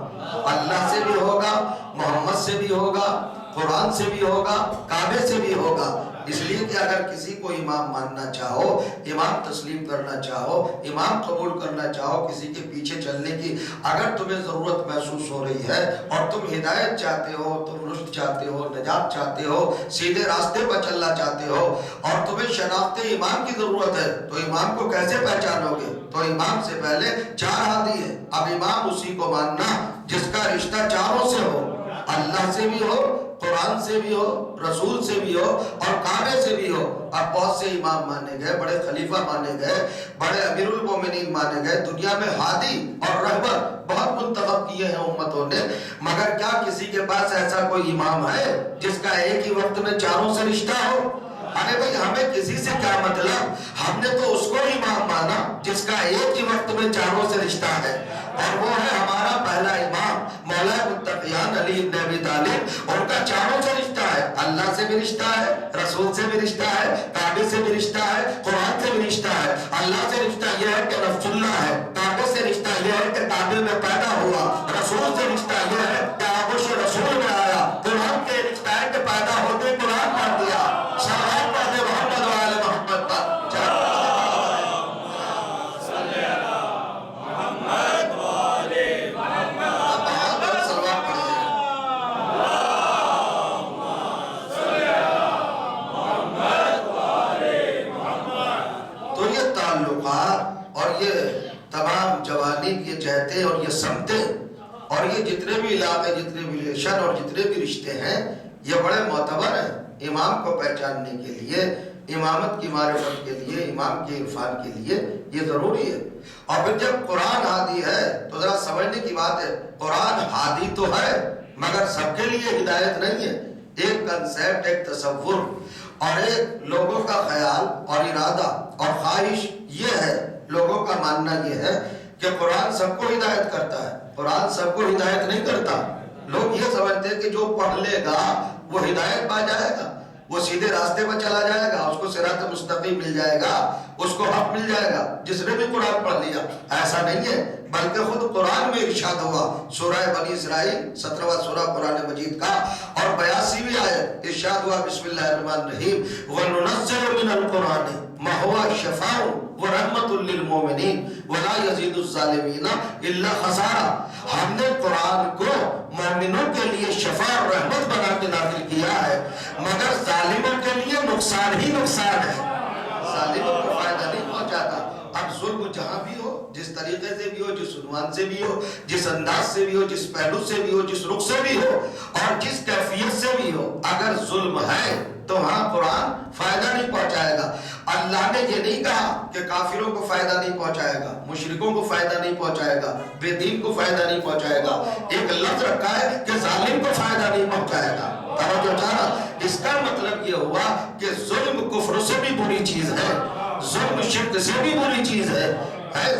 اللہ سے بھی ہوگا، محمد سے بھی ہوگا، قرآن سے بھی ہوگا، کعبے سے بھی ہوگا۔ اس لیے کہ اگر کسی کو امام ماننا چاہو، امام تسلیم کرنا چاہو، امام قبول کرنا چاہو، کسی کے پیچھے چلنے کی اگر تمہیں ضرورت محسوس ہو رہی ہے اور تم ہدایت چاہتے ہو، تم رشد چاہتے ہو، نجات چاہتے ہو، سیدھے راستے پر چلنا چاہتے ہو اور تمہیں شناخت امام کی ضرورت ہے، تو امام کو کیسے پہچانو گے؟ تو امام سے پہلے 4 ہادی ہے۔ اب امام اسی کو ماننا جس کا رشتہ 4 سے ہو، اللہ سے بھی ہو، قرآن سے بھی ہو، رسول سے بھی ہو اور کعبے سے بھی ہو۔ اب بہت سے امام مانے گئے، بڑے خلیفہ مانے گئے، بڑے امیر المومنین مانے گئے، دنیا میں ہادی اور رہبر بہت منتخب کیے ہیں امتوں نے، مگر کیا کسی کے پاس ایسا کوئی امام ہے جس کا ایک ہی وقت میں 4 سے رشتہ ہو؟ ارے بھائی، ہمیں کسی سے کیا مطلب، ہم نے تو اس کو امام مانا جس کا ایک ہی وقت میں 4 سے رشتہ ہے، اور وہ ہے ہمارا پہلا امام مولا متقیان علی بن ابی طالب۔ ان کا 4 سے رشتہ ہے، اللہ سے بھی رشتہ ہے، رسول سے بھی رشتہ ہے، کعبے سے بھی رشتہ ہے، قرآن سے بھی رشتہ ہے۔ اللہ سے رشتہ یہ ہے کہ نفس اللہ ہے، کعبے سے رشتہ یہ ہے کہ کعبے میں پیدا ہوا، رسول سے رشتہ یہ ہے کہ آغوش رسول میں آیا، قرآن کے رشتہ ہے کہ پیدا ہوتے قرآن پڑھ دیا۔ صلوات پڑھتے محمد و آل محمد پر۔ اور یہ تمام جوانب، یہ جہتیں اور یہ سمتیں اور یہ جتنے بھی علاقے، جتنے بھی ریلیشن اور جتنے بھی رشتے ہیں، یہ بڑے معتبر ہیں امام کو پہچاننے کے لیے، امامت کی معرفت کے لیے، امام کے عرفان کے لیے یہ ضروری ہے۔ اور پھر جب قرآن ہادی ہے تو ذرا سمجھنے کی بات ہے، قرآن ہادی تو ہے مگر سب کے لیے ہدایت نہیں ہے۔ ایک کنسیپٹ، ایک تصور اور ایک لوگوں کا خیال اور ارادہ اور خواہش یہ ہے، لوگوں کا ماننا یہ ہے کہ قرآن سب کو ہدایت کرتا ہے۔ قرآن سب کو ہدایت نہیں کرتا۔ لوگ یہ سمجھتے ہیں کہ جو پڑھ لے گا وہ ہدایت پا جائے گا، وہ سیدھے راستے پر چلا جائے گا، اس کو صراط مستقیم مل جائے گا، اس کو حق مل جائے گا جس نے بھی قرآن پڑھ لیا۔ ایسا نہیں ہے، بلکہ خود قرآن میں ارشاد ہوا، سورہ بنی اسرائیل 17واں سورہ قرآن مجید کا اور 82ویں آیت ارشاد ہوا، بسم اللہ الرحمن الرحیم، وَنُنَزِّلُ مِنَ الْقُرْآنِ مَا هُوَ شِفَاءٌ وَرَحْمَةٌ لِّلْمُؤْمِنِينَ وَلَا يَزِيدُ الظَّالِمِينَ إِلَّا خَسَارًا۔ ہم نے قرآن کو مومنوں کے لیے شفا اور رحمت بنا کے نازل کیا ہے، مگر ظالموں کے لیے نقصان ہی نقصان ہے، ظالموں کو فائدہ نہیں پہنچاتا۔ اب ظلم جہاں بھی ہو، جس طریقے سے بھی ہو، جس عنوان سے بھی ہو، جس انداز سے بھی ہو، جس پہلو سے بھی ہو، جس رخ سے بھی ہو اور جس کیفیت سے بھی ہو، اگر ظلم ہے تو وہاں قرآن فائدہ نہیں پہنچائے گا۔ اللہ نے یہ نہیں کہا کہ کافروں کو فائدہ نہیں پہنچائے گا، مشرکوں کو فائدہ نہیں پہنچائے گا، بے دین کو فائدہ نہیں پہنچائے گا۔ ایک لفظ رکھا ہے کہ ظالم کو فائدہ نہیں پہنچائے گا۔ توجہ چاہنا، اس کا مطلب یہ ہوا کہ ظلم کفر سے بھی بری چیز ہے، ظلم شرک سے بھی بری چیز ہے،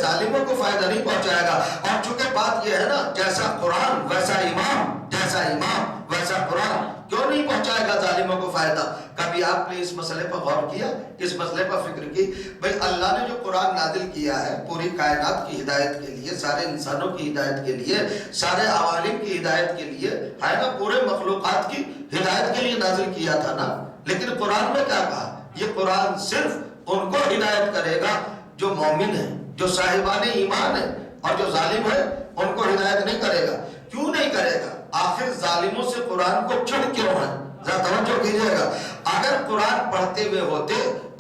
ظالموں کو فائدہ نہیں پہنچائے گا۔ اور چونکہ بات یہ ہے نا، جیسا قرآن ویسا امام، جیسا امام ویسا قرآن، کیوں نہیں پہنچائے گا ظالموں کو فائدہ؟ کبھی آپ نے اس مسئلے پر غور کیا، اس مسئلے پر فکر کی؟ بھئی اللہ نے جو قرآن نازل کیا ہے پوری کائنات کی ہدایت کے لیے، سارے انسانوں کی ہدایت کے لیے، سارے عوالم کی ہدایت کے لیے ہے نا، پورے مخلوقات کی ہدایت کے لیے نازل کیا تھا نا. لیکن قرآن میں کیا کہا؟ یہ قرآن صرف ان کو ہدایت کرے گا جو مومن ہیں، جو صاحبان ایمان ہیں، اور جو ظالم ہے ان کو ہدایت نہیں کرے گا. کیوں نہیں کرے گا؟ آخر ظالموں سے قرآن کو چڑھ کیوں ہے؟ ذرا توجہ کیجئے گا. اگر قرآن پڑھتے ہوئے ہوتے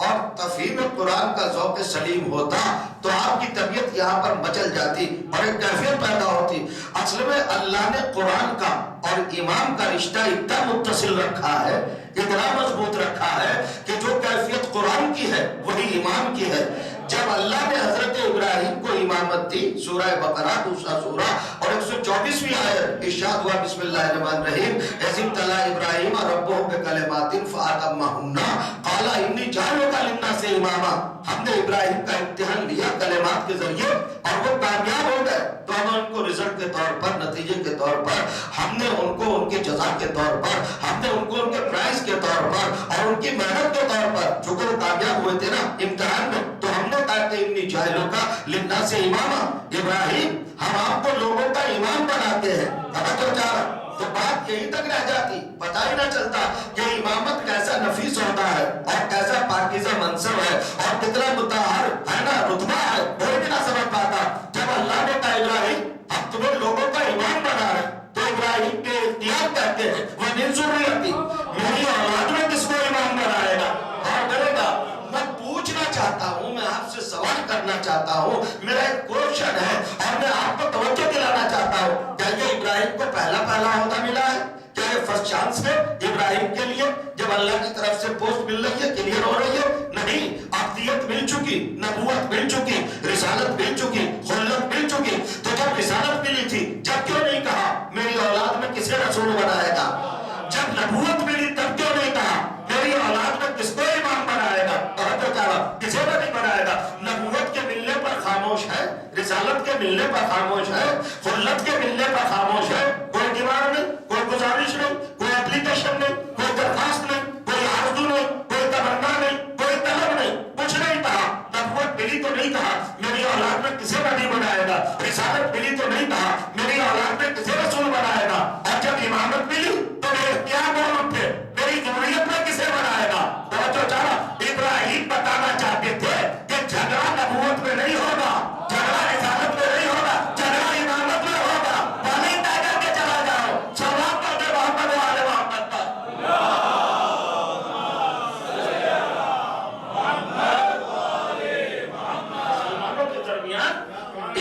اور تفہیم قرآن کا ذوق سلیم ہوتا تو آپ کی طبیعت یہاں پر مچل جاتی اور ایک کیفیت پیدا ہوتی. اصل میں اللہ نے قرآن کا اور امام کا رشتہ اتنا متصل رکھا ہے، اتنا مضبوط رکھا ہے کہ جو کیفیت قرآن کی ہے وہی امام کی ہے. جب اللہ نے حضرت ابراہیم کو امامت دی، سورہ بقرہ دوسرا سورہ اور 124ویں آیت ارشاد ہوا بسم اللہ الرحمن الرحیم، اذ ابتلی ابراہیم ربہ بکلمات فاتمہن قال انی جاعلک للناس اماما. ہم نے ابراہیم کا امتحان لیا کلمات کے ذریعے اور وہ کامیاب ہو گئے تو ہم ان کو رزلٹ کے طور پر، نتیجے کے طور پر، ہم نے ان کو ان کے جزا کے طور پر، ہم نے ان کو ان کے پرائز کے طور پر اور ان کی محنت کے طور پر، جو کہ وہ کامیاب ہوئے تھے نا امتحان میں، تو ہم نے کہا کہ انی جاعلک للناس اماما. ابراہیم ہم آپ کو لوگوں کا امام بناتے ہیں. توجہ چاہ رہا تو بات یہی تک رہ جاتی، پتہ ہی نہ چلتا کہ امامت کیسا نفیس ہوتا ہے اور کیسا پاکیزہ منصب ہے اور کتنا مطہر ہے نا رتبہ ہے، کوئی بھی نہ سمجھ پاتا. جب اللہ نے کہا ابراہیم ہم تمہیں لوگوں کا امام بنا رہے تو ابراہیم کے اختیار کہتے ہیں وَمِن ذُرِّيَّتِي، میری اولاد میں کس کو امام بنائے گا اور کرے گا. میں پوچھنا چاہتا ہوں، میں آپ سے سوال کرنا چاہتا ہوں، میرا ایک کوشچن ہے اور میں آپ کو توجہ دلانا چاہتا ہوں. کیا یہ ابراہیم کو پہلا عہدہ ملا ہے؟ کیا یہ فرسٹ چانس ہے ابراہیم کے لیے جب اللہ کی طرف سے پوسٹ مل رہی ہے، کلیئر ہو رہی ہے؟ نہیں، عقیدت مل چکی، نبوت مل چکی، رسالت مل چکی، خلت مل چکی. تو جب رسالت ملی تھی جب کیوں نہیں کہا میری اولاد میں کسے رسول بنائے گا؟ جب نبوت ملی تب کیوں نہیں کہا میری اولاد میں کس کو امام بنائے گا؟ اور تو کیا کسے کو نہیں بنائے گا؟ نبوت کے ملنے پر خاموش ہے، رسالت کے ملنے پر خاموش ہے، خلت کے ملنے پر خاموش ہے. کوئی ڈیمانڈ نہیں، کوئی گزارش نہیں، کوئی اپلیکیشن نہیں، کوئی درخواست نہیں، کوئی آرزو نہیں، کوئی تمنا نہیں، کوئی طلب نہیں، کچھ نہیں کہا. نبوت ملی تو نہیں کہا میری اولاد میں کسے نبی بنائے گا، رسالت ملی تو نہیں کہا میری اولاد میں کسے رسول بنائے گا. اور جب امامت ملی تو میرے اختیار معلوم تھے میری ذریت میں کسے بنائے گا. توجہ چاہا ابراہیم بتانا چاہتے تھے کہ جھگڑا نبوت میں نہیں ہوگا، جھگڑا رسالت میں نہیں ہوگا، جھگڑا امامت میں ہوگا. پانی طے کر کے چلا جاؤ، سلام پڑھ دے محمد و آل محمد پر. مسلمانوں کے درمیان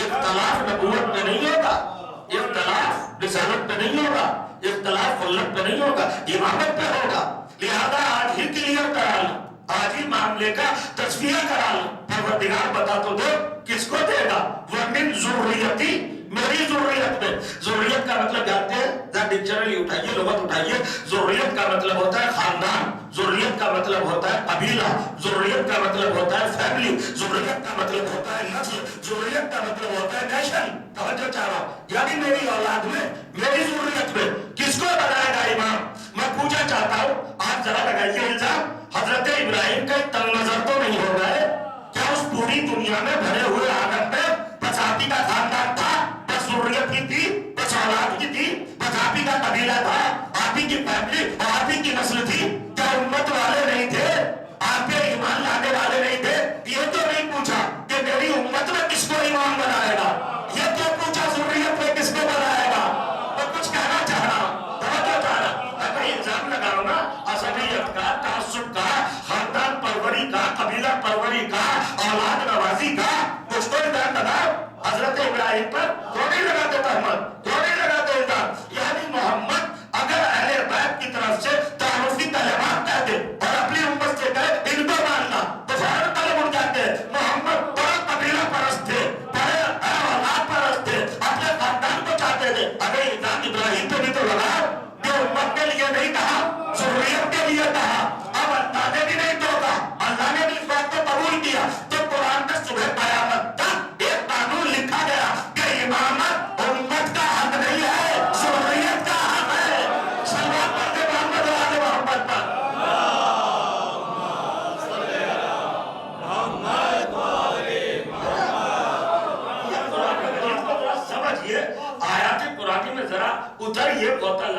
اختلاف نبوت میں نہیں ہوگا، اختلاف رسالت میں نہیں ہوگا، اختلاف خلت میں نہیں ہوگا، امامت میں ہوگا. لہذا آج ہی کلیئر کرا لیں، آج ہی معاملے کا تصفیہ کرا لیں. پروردگار بتا تو دو کس کو دے گا؟ وَمِن ذُرِّيَّتِي، میری ذریت میں. ذریت کا مطلب جانتے ہیں؟ ذرا ڈکشنری اٹھائیے، لغت اٹھائیے. ذریت کا مطلب ہوتا ہے خاندان، ذریت کا مطلب ہوتا ہے قبیلہ، ذریت کا مطلب ہوتا ہے فیملی، ذریت کا مطلب ہوتا ہے نسل، ذریت کا مطلب ہوتا ہے نیشن. توجہ چاہ رہا یعنی میری اولاد میں، میری ذریت میں کس کو بنائے گا امام؟ میں پوچھنا چاہتا ہوں، آپ ذرا لگائیے الزام، حضرت ابراہیم کا تنگ نظر تو نہیں ہو گئے؟ کیا اس پوری دنیا میں بھرے ہوئے عالم میں بس آپ ہی کا خاندان تھا، بس ذریت ہی تھی، بس اولاد ہی تھی، بس آپ ہی کا قبیلہ تھا، آپ ہی کی فیملی اور آپ ہی کی نسل تھی؟ کیا امت والے نہیں تھے؟ آپ پہ ایمان لانے والے نہیں تھے؟ یہ تو نہیں پوچھا کہ میری امت میں کس کو امام بنائے گا، یہ تو پوچھا ذریت میں کس کو بنائے گا. تو کچھ کہنا چاہ رہا ہوں، توجہ چاہ رہا میں الزام لگاؤں نا عصبیت کا، تعصب کا، خاندان پروری کا، قبیلہ پروری کا، اولاد نوازی کا، کچھ تو الزام لگاؤ. حضرت ابراہیم پر کیوں نہیں لگاتے تہمت، کیوں نہیں لگاتے الزام؟ یعنی محمد اگر اہل بیت کی طرف سے تعارف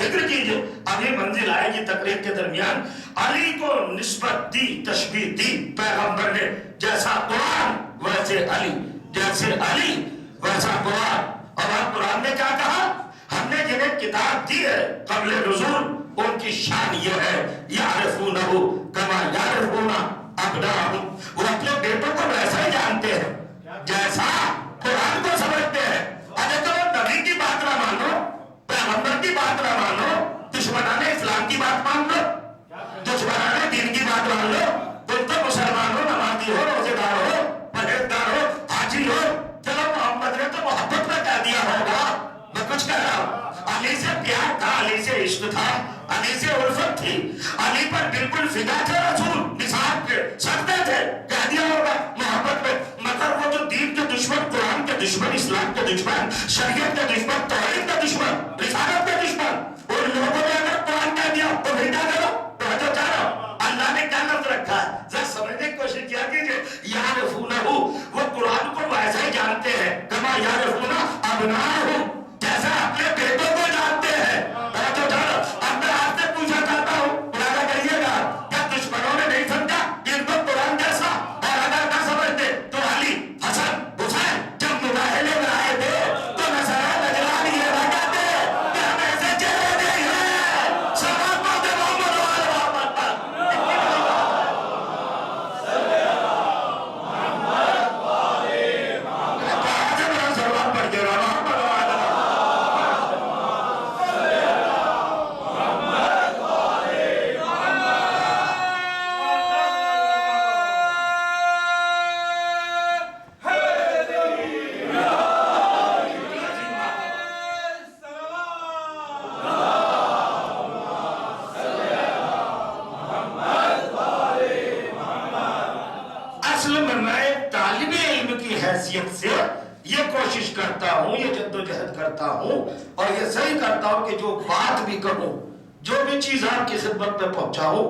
فکر کیجئے ابھی منزل آئے گی تقریر کے درمیان. علی کو نسبت دی، تشبیہ دی پیغمبر نے، جیسا قرآن ویسے علی، جیسے علی ویسا قرآن. اور اب قرآن نے کیا کہا؟ ہم نے جنہیں کتاب دی ہے قبل نزول ان کی شان یہ ہے یعرفونہ کما یعرفون ابناءہم، وہ اپنے بیٹوں کو ویسا ہی جانتے ہیں جیسا قرآن کو سمجھتے ہیں. اگر تو نبی کی بات نہ مانو، پیغمبر کی بات نہ مانو، دشمنان اسلام کی بات مان لو، دشمنان دین کی بات مان لو. تم تو مسلمان ہو، نمازی ہو، روزے دار ہو، پرہیزگار ہو، حاجی ہو. چلو محمد نے تو محبت میں کہہ دیا ہوگا، میں کچھ کہہ رہا ہوں. علی سے پیار تھا، علی سے عشق تھا، علی سے الفت تھی، علی پر بالکل فدا تھے رسول، نثار کے سکتے تھے، کہہ دیا ہوگا محبت میں. مگر وہ جو دین کے دشمن، قرآن کے دشمن، اسلام کے دشمن، شریعت کے دشمن، توحید کے دشمن، رسالت کے دشمن، ان لوگوں نے اگر قرآن کہہ دیا تو پھر کیا کرو؟ توجہ چاہ رہا ہوں اللہ نے کیا لفظ رکھا ہے، ذرا سمجھنے کی کوشش کیا کیجئے. یعرفونہ، وہ قرآن کو ویسا ہی جانتے ہیں کما یعرفون ابناءہم، جیسا اپنے بیٹوں کو جانتے ہیں. توجہ چاہ رہا ہوں. اب میں آپ سے پوچھنا چاہتا ہوں، ارادہ کریے گا، کیا دشمنوں نے نہیں سمجھا کہ ان کو قرآن جیسا؟ اور اگر نہ سمجھتے تو علی، حسن، حسین جب مظاہرے میں آئے تھے تو نصارہ نجران یہ نہ کہتے کہ ہم ایسے چہرے دیکھ رہے ہیں سلام پڑھتے محمد و آل محمد پر. کہاں سے میرا سلام پڑھ کے رہا محمد و آل محمد. اصل میں ایک طالب علم کی حیثیت سے یہ کوشش کرتا ہوں، یہ جدوجہد کرتا ہوں اور یہ صحیح کرتا ہوں کہ جو بات بھی کہوں، جو بھی چیز آپ کی خدمت میں پہنچاؤں،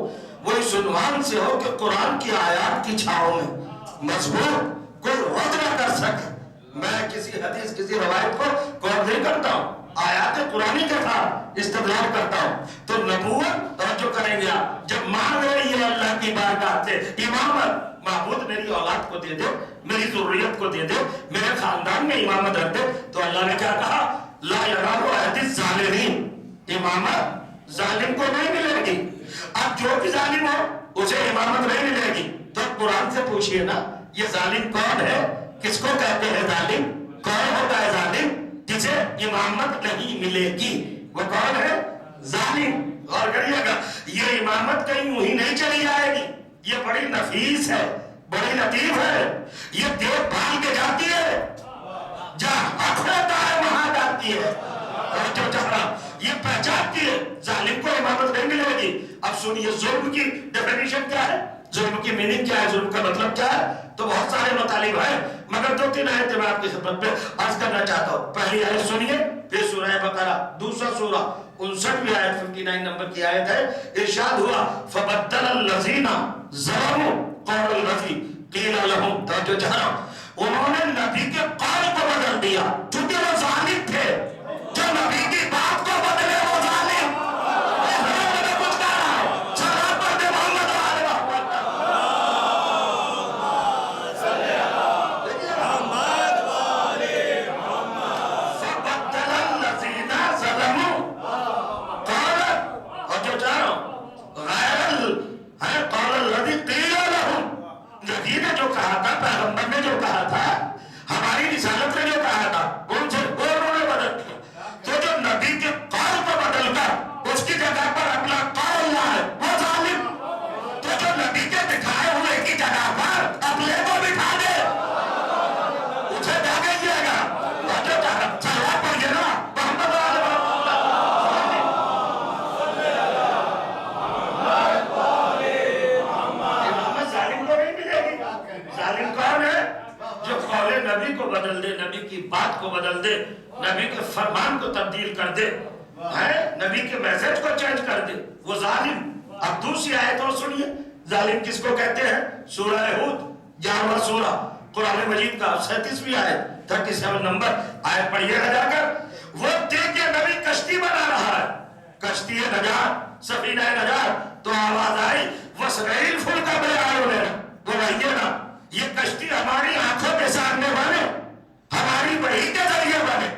وہ اس عنوان سے ہو کہ قرآن کی آیات کی چھاؤں میں مضبوط کوئی رد نہ کر سکے. میں کسی حدیث، کسی روایت کو قول نہیں کرتا ہوں، آیات قرآنی کے ساتھ استدلال کرتا ہوں. تو نبوت توجہ کریں گے آپ، جب مانگ رہی ہے اللہ کی بارگاہ سے امامت، معبود میری اولاد کو دے دے، میری ذریت کو دے دے، میرے خاندان میں امامت رکھ دے، تو اللہ نے کیا کہا؟ لا ینال عہد الظالمین، امامت ظالم کو نہیں ملے گی. اب جو بھی ظالم ہو اسے امامت نہیں ملے گی. تو قرآن سے پوچھئے نا یہ ظالم کون ہے؟ کس کو کہتے ہیں ظالم؟ کون ہوتا ہے ظالم جسے امامت نہیں ملے گی؟ وہ کون ہے؟ ظالم. غور کریے گا، یہ امامت کہیں یوں ہی نہیں چلی جائے گی، یہ بڑی نفیس ہے، بڑی لطیف ہے، یہ دیکھ بھال کے جاتی ہے، جہاں حق ہوتا ہے وہاں جاتی ہے. اور جو جہاں یہ پہچانتی ہے ظالم کو امامت نہیں ملے گی. اب سنیے ظلم کی ڈیفینیشن کیا ہے، ظلم کی میننگ کیا ہے، ظلم کا مطلب کیا ہے. تو بہت سارے مطالب ہیں مگر دو تین آیتیں میں آپ کی خدمت میں عرض کرنا چاہتا ہوں. پہلی آیت سنیے، پھر سورہ بقرہ دوسرا سورہ 59 آیت 59 نمبر کی آیت ہے. ارشاد ہوا فبدل الذین ظلموا قول الذی قیل لهم. توجہ چاہنا، انہوں نے نبی کے قول کو بدل دیا چونکہ وہ ظالم تھے. جو نبی کی بات کو بدلے وہ ظالم. میں کچھ کہہ رہا ہوں، سلام پڑھتے محمد و آل محمد. فبدل الذین ظلموا قولا، اور جو چاہ رہا ہوں غیر قول الذی قیل لهم. نبی نے جو کہا تھا، پیغمبر نے جو کہا تھا، ہماری رسالت نے جو کہا تھا، ان سے انہوں نے بدل دیا. تو جو نبی کے قول کو بدل کر اس کی جگہ پر اپنا قول لائے وہ ظالم. تو جو نبی کے دکھائے ہوئے کی جگہ پر اپنے کو بٹھا دے اسے کیا کہیے گا؟ اور جو چلوا پڑھیے نا محمد و آل محمد. امامت ظالم کو نہیں ملے گی. ظالم کون ہے؟ جو قول نبی کو بدل دے، نبی کی بات کو بدل دے، نبی کے فرمان کو تبدیل کر دے، نبی کے میسج کو چینج کر دے، وہ ظالم. اب دوسری آیت اور سنیے، ظالم کس کو کہتے ہیں؟ سورہ ہود 11واں سورہ قرآن مجید کا 37ویں آیت 37 نمبر آیت پڑھیے گا جا کر. وہ دیکھے نبی کشتی بنا رہا ہے، کشتی نجات سفینہ نجات تو آواز آئی وسنیل فل کا بے آئے وہ رہیے نا یہ کشتی ہماری آنکھوں کے سامنے بنے ہماری وحی کے ذریعے بنے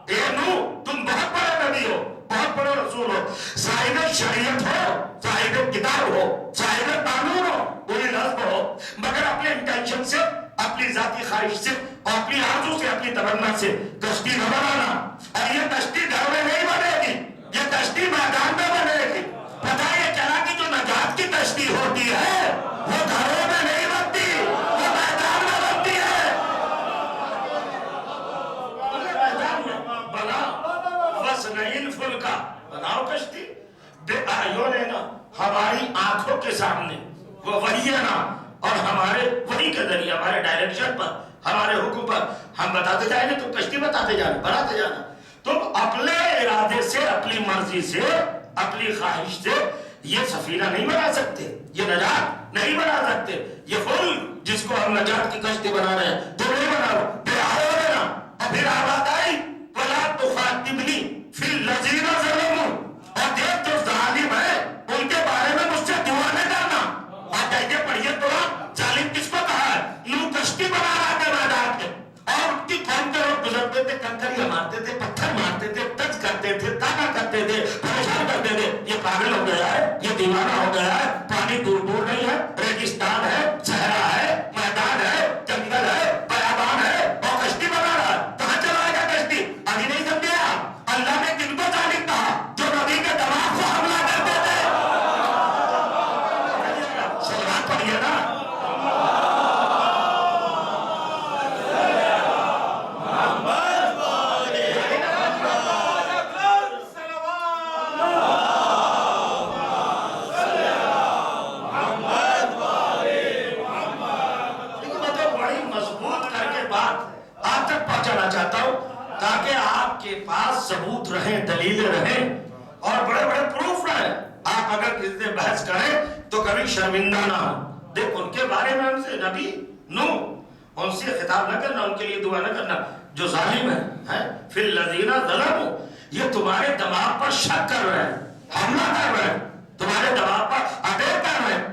اے نو تم بہت بڑے نبی ہو بہت بڑے رسول ہو صاحب شریعت ہو صاحب کتاب ہو صاحب قانون ہو وہی لفظ ہو مگر اپنے انٹینشن سے اپنی ذاتی خواہش سے اور اپنی آرزو سے اپنی تمنا سے کشتی نہ بنانا اور یہ کشتی گھر میں نہیں بنے گی یہ کشتی میدان میں بنے گی پتہ یہ چلا کہ جو نجات کی کشتی ہوتی ہے وہ گھروں میں نہیں بنتی وہ میدان میں بنتی ہے بنا وسنیل فلکا بناؤ کشتی بے اعیوننا ہماری آنکھوں کے سامنے وہ وحی ہے نا اور ہمارے وحی کے ذریعے ہمارے ڈائریکشن پر ہمارے حکم پر ہم بتاتے جائیں گے تو کشتی بتاتے جانا بناتے جانا تم اپنے ارادے سے اپنی مرضی سے اپنی خواہش سے یہ سفینہ نہیں بنا سکتے یہ نجات نہیں بنا سکتے یہ فل جس کو ہم نجات کی کشتی بنا رہے ہیں تو نہیں بنا پھر آئے ہو نا اور پھر آباد آئی وَلَا تُخَاطِبْنِي فِي الَّذِينَ ظَلَمُوا اور دیکھ جو ظالم ہے ان کے بارے میں مجھ سے دعا نہ کرنا اور کہتے پڑھیے تو ظالم کس کو کہا ہے نو کشتی بنا رہا تھا میدان کے اور ان کی قوم کے لوگ گزرتے تھے کنکریاں مارتے تھے پتھر مارتے تھے ٹچ کرتے تھے تانا کرتے تھے پریشان کرتے تھے یہ پاگل ہو گیا ہے یہ دیوانہ ہو گیا ہے پانی دور دور نہیں ہے ریگستان ہے صحرا ہے میدان ہے جنگل ہے بیابان ہے اور کشتی بنا رہا ہے کہاں چلائے گا کشتی ابھی نہیں سمجھے آپ اللہ نے کن کو ظالم کہا جو نبی کے دماغ کو حملہ کرتے تھے سلوات پڑھیے نا تاکہ آپ کے پاس ثبوت رہیں دلیل رہیں اور بڑے بڑے پروف رہیں آپ اگر کسی سے بحث کریں تو کبھی شرمندہ نہ ہو دیکھ ان کے بارے میں ان سے نبی نو ان سے خطاب نہ کرنا ان کے لیے دعا نہ کرنا جو ظالم ہے فی الذین ظلموا یہ تمہارے دماغ پر شک کر رہے ہیں حملہ کر رہے ہیں تمہارے دماغ پر اٹیک کر رہے ہیں